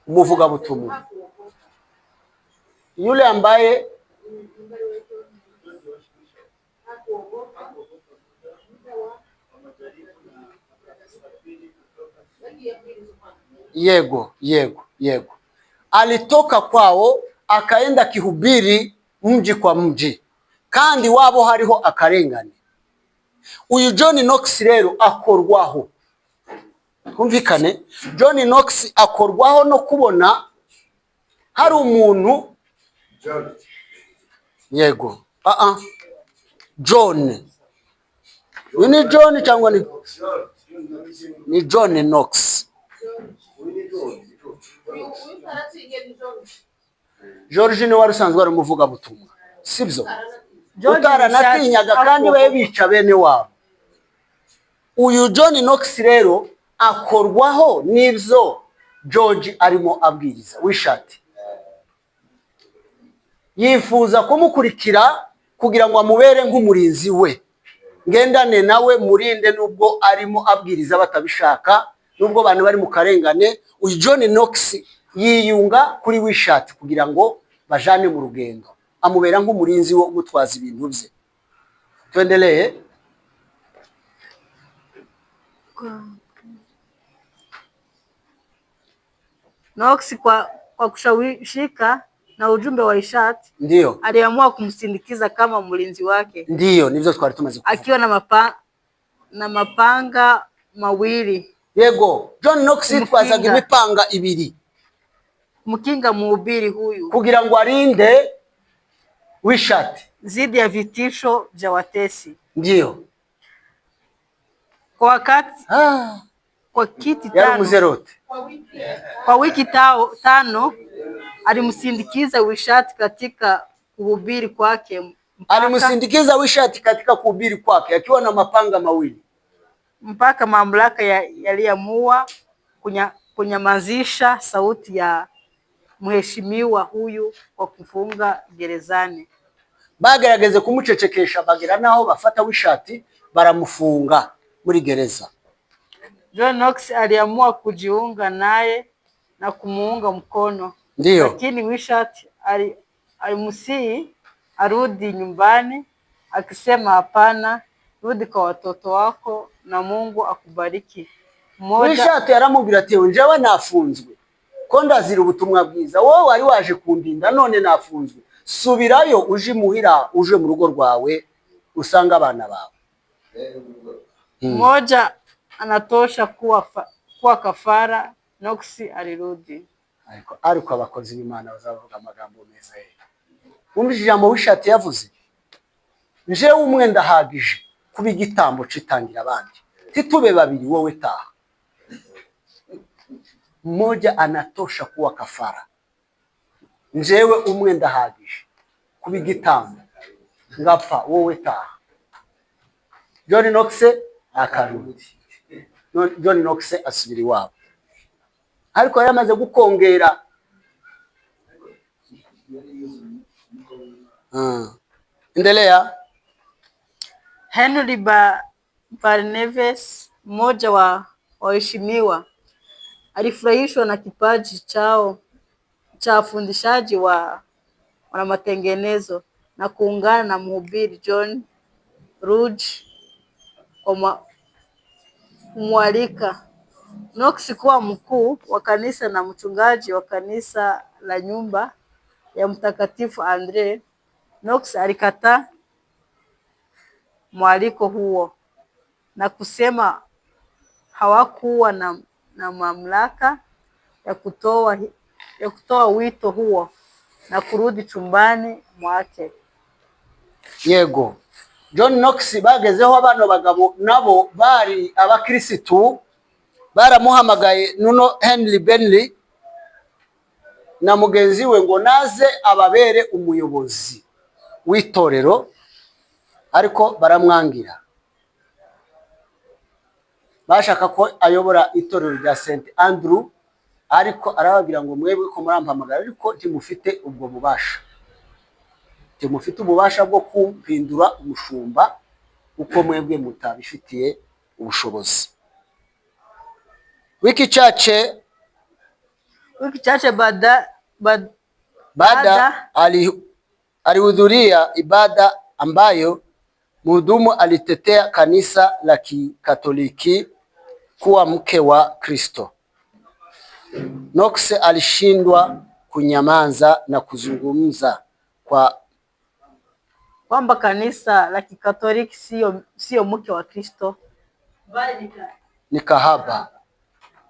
umuvuga butumwa. Yule ambaye yego alitoka kwao akaenda kihubiri mji kwa mji. kandi wabo hariho akarengane. Uyu John Knox rero akorwaho, twumvikane, John Knox akorwaho no kubona hari umuntu yego John, ni John cyangwa ni John Knox. George ni wari usanzwe ari umuvugabutumwa, sibyo? Utaranatinyaga kandi baye bica bene wabo. Uyu John Knox rero akorwaho n'ibyo George arimo abwiriza wishati. Yifuza kumukurikira kugira ngo amubere nk'umurinzi we, ngendane nawe, murinde nubwo arimo abwiriza batabishaka, nubwo abantu bari mu karengane. Uyu John Knox yiyunga kuri wishati kugira ngo bajane mu rugendo, amubera nk'umurinzi wo gutwaza ibintu bye. Tuendelee. Knox kwa kushawishika na ujumbe wa Ishati, ndio aliamua kumsindikiza kama mlinzi wake. Ndio nivyo twari tumaze kuvuga, akiwa na mapanga mawili. Yego, John Knox twazaga imipanga ibiri kumkinga mhubiri huyu kugira ngo arinde Wishati zidi ya vitisho vya watesi. Ndio kwa wakati kwa kiti tano, kwa wiki tano alimsindikiza Wishati katika kuhubiri kwake. Alimsindikiza Wishati katika kuhubiri kwake akiwa na mapanga mawili, mpaka mamlaka yaliamua kunyamazisha sauti ya mheshimiwa huyu kwa kufunga gerezani. Bagerageze kumucecekesha, bagera naho bafata Wishati baramufunga muri gereza. John Knox aliamua kujiunga naye na kumuunga mkono. Ndio. Lakini Wishati alimusii arudi nyumbani akisema, hapana, rudi kwa watoto wako na Mungu akubariki. Wishati aramubwira ati, njyewe nafunzwe ko ndazira ubutumwa bwiza, wowe wari waje kundinda, none nafunzwe, subirayo uje muhira, uje mu rugo rwawe usanga abana bawe. Mmoja anatosha kuwa kafara. Knox alirudi. Ariko abakozi b'Imana bazavuga amagambo meza ye. Umvise ijambo Wishati yavuze, njewe umwe ndahagije kuba igitambo citangira abandi, titube babiri wowe taha. Mmoja anatosha kuwa kafara, njewe umwe ndahagije kuba igitambo, ngapfa wowe taha. John Knox akarudi. John Knox asubira iwabo, ariko yamaze gukongera. Endelea. Henry Barnabas, mmoja wa waheshimiwa, alifurahishwa na kipaji chao cha ufundishaji wa matengenezo na kuungana na mhubiri John Rudge kwa kumwalika Knox kuwa mkuu wa kanisa na mchungaji wa kanisa la nyumba ya Mtakatifu Andre. Knox alikataa mwaliko huo na kusema hawakuwa na mamlaka ya kutoa wito huo na kurudi chumbani mwake. Yego, John Knox bagezeho abana bagabo nabo bari abakirisitu, baramuhamagaye nuno Henry Bentley na mugenzi we ngo naze ababere umuyobozi w'itorero, ariko baramwangira. Bashaka ko ayobora itorero rya St Andrew, ariko arababwira ngo mwebwe ko murampamagara ariko ntimufite ubwo bubasha, ntimufite ububasha bwo kumpindura umushumba uko mwebwe mutabifitiye ubushobozi. Wiki chache baada alihudhuria ibada ambayo mhudumu alitetea kanisa la Kikatoliki kuwa mke wa Kristo. Knox alishindwa kunyamaza na kuzungumza kwa kwamba kanisa la Kikatoliki sio mke wa Kristo, ni kahaba.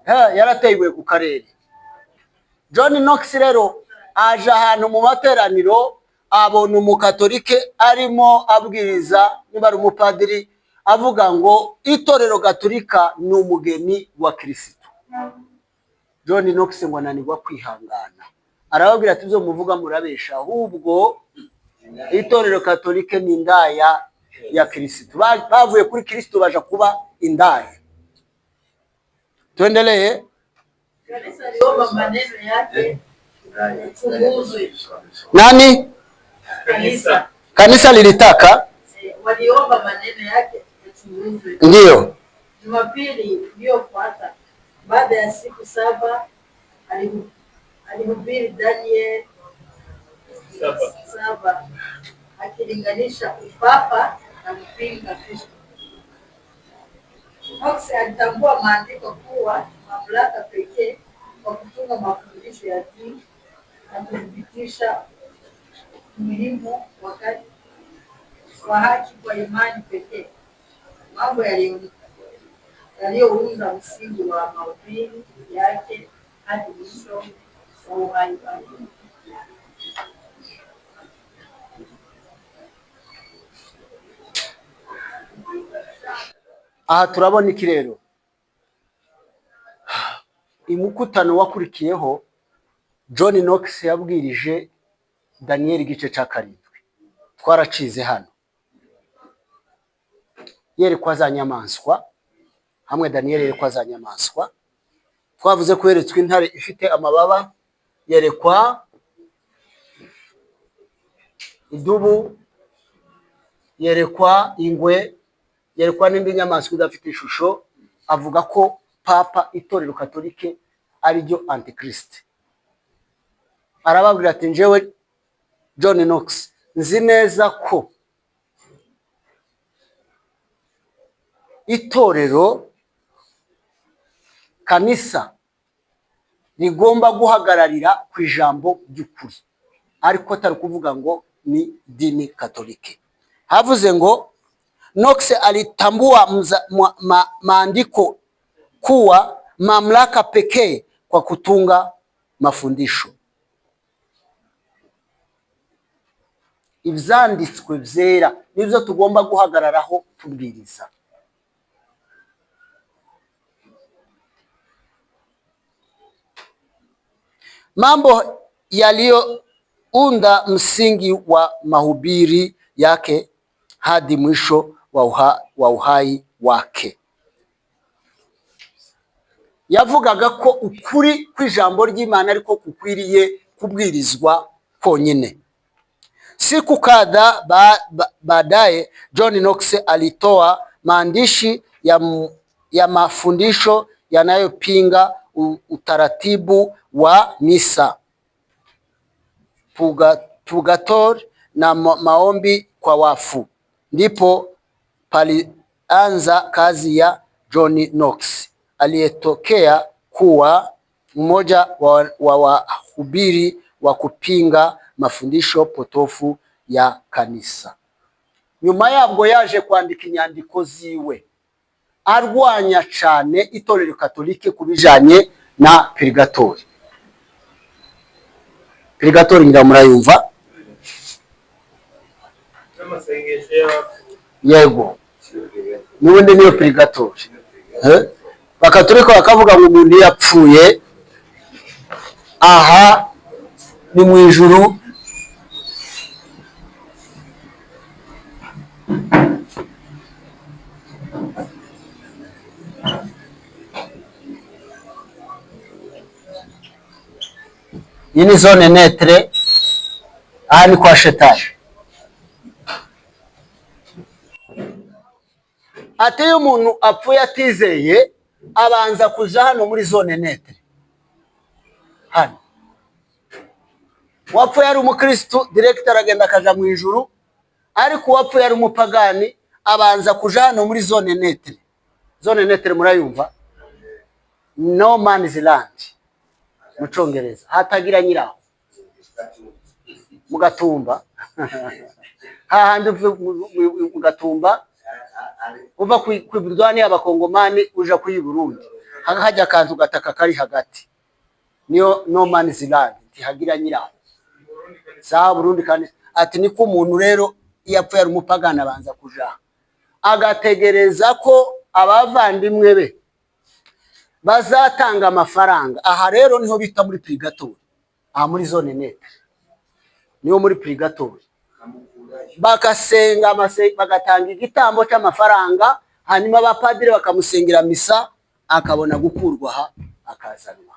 Yarateye ku karere. John Knox rero aje ahantu mu materaniro abona umukatolike arimo abwiriza, niba ari umupadiri, avuga ngo itorero gatolika ni umugeni wa Kristo. John Knox ngo ananirwa kwihangana, arababwira ati byo muvuga murabesha, ahubwo itorero katolike ni indaya ya Kristo. Bavuye kuri Kristo baje kuba indaya. Tuendelee. Kanisa liomba maneno yake yachunguzwe. Nani? Kanisa lilitaka waliomba maneno yake yachunguzwe. Ndio. Jumapili iliyofuata baada ya siku 7 alihubiri Daniel 7 akilinganisha upapa na mpinga Kristo. Knox alitambua maandiko kuwa mamlaka pekee kwa kutunga mafundisho ya dini na kudhibitisha umuhimu wakati wa haki kwa imani pekee, mambo yaliyounza msingi wa mahubiri yake hadi mwisho wa uhai wake. Aha turabona iki rero, imukutano wakurikiyeho John Knox yabwirije Daniel igice cya 7. Twaracize hano yerekwa za nyamaswa, hamwe Daniel yerekwa za nyamaswa. Twavuze ko yeretswe intare ifite amababa, yerekwa idubu, yerekwa ingwe, yerekwa n'indi nyamaswa idafite ishusho. Avuga ko papa itorero katolike ari ryo antikrist. Arababwira ati njewe John Knox nzi neza ko itorero kanisa rigomba guhagararira ku ijambo ry'ukuri, ariko atari kuvuga ngo ni dini katolike. Havuze ngo Knox alitambua maandiko kuwa mamlaka pekee kwa kutunga mafundisho. Ibyanditswe byera nibyo tugomba guhagararaho tubwiriza. Mambo yaliyounda msingi wa mahubiri yake hadi mwisho wa uhai wake. Yavugaga ko ukuri kw'ijambo ry'Imana ariko kukwiriye kubwirizwa konyine. Siku kadhaa baadaye John Knox alitoa maandishi ya mafundisho yanayopinga utaratibu wa misa, purgatori na maombi kwa wafu. Ndipo palianza kazi ya John Knox aliyetokea kuwa mmoja wa wahubiri wa kupinga mafundisho potofu ya kanisa. Nyuma yabwo yaje kwandika inyandiko ziwe arwanya cyane itorero katolike kubijanye na purgatori. Purgatori ngira murayumva? Yego. Nubundi niyo purgatori. Bakatolika bakavuga ngo umuntu yapfuye aha ni mu ijuru, iyi ni zone netre, aha ni kwa shetani. Ati iyo umuntu apfuye atizeye abanza kuja hano muri zone netre. Hano wapfuye ari umukristo direct aragenda akaja mu ijuru, ariko wapfuye ari umupagani abanza kuja hano muri zone netre. Zone netre murayumva? No man's land mu Congereza, hatagira nyiraho mu Gatumba. hahandi mu Gatumba uva ku Burdwani y'Abakongomani uja kuyi Burundi, hajya akantu gataka kari hagati, niyo no man's land ntihagira nyiraho. Sawa Burundi kandi ati niko umuntu rero iyo apfuye ari umupagana abanza kuja agategereza ko abavandimwe be bazatanga amafaranga. Aha rero niho bita muri purgatori, aha muri zone neta niyo muri purgatori, bakasenga bagatanga igitambo cy'amafaranga, hanyuma abapadiri bakamusengera misa akabona gukurwa aha akazanwa.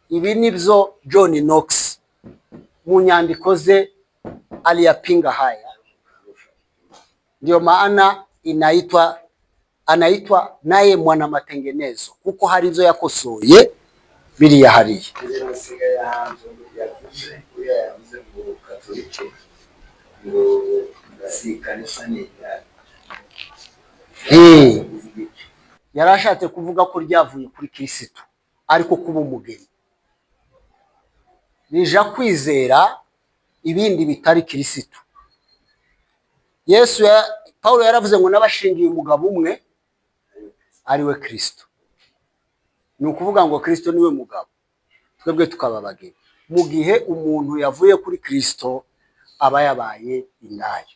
Ibi nibyo John Knox mu nyandiko ze aliyapinga haya, ndio maana anaitwa naye mwana matengenezo, kuko hari izo yakosoye biriya hariya. Yarashatse kuvuga ko ryavuye kuri Kristo, ariko kuba umugeni bija kwizera ibindi bitari Kristo. Paulo yaravuze ngo nabashingiye umugabo umwe ari we Kristo. Ni ukuvuga ngo Kristo niwe mugabo, twebwe tukaba abageni. Mu gihe umuntu yavuye kuri Kristo aba yabaye indaya.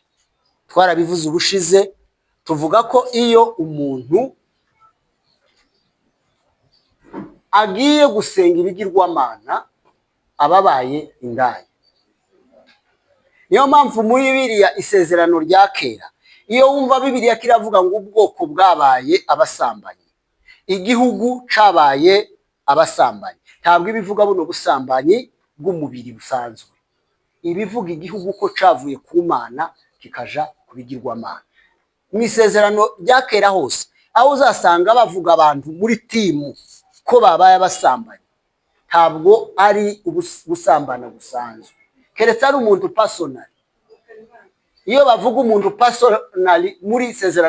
Twarabivuze ubushize, tuvuga ko iyo umuntu agiye gusenga ibigirwamana ababaye indaya. Niyo mpamvu muri Bibiliya isezerano rya kera, iyo wumva Bibiliya kiravuga ngo ubwoko bwabaye abasambanyi, igihugu cabaye abasambanyi, ntabwo ibivuga buno busambanyi bw'umubiri busanzwe, ibivuga igihugu ko cavuye ku Mana kikaja kubigirwamana. Mu isezerano rya kera hose aho uzasanga bavuga abantu muri timu ko babaye abasambanyi, ntabwo ari ubusambana busanzwe, keretse ari umuntu personal. Iyo bavuga umuntu personal muri isezerano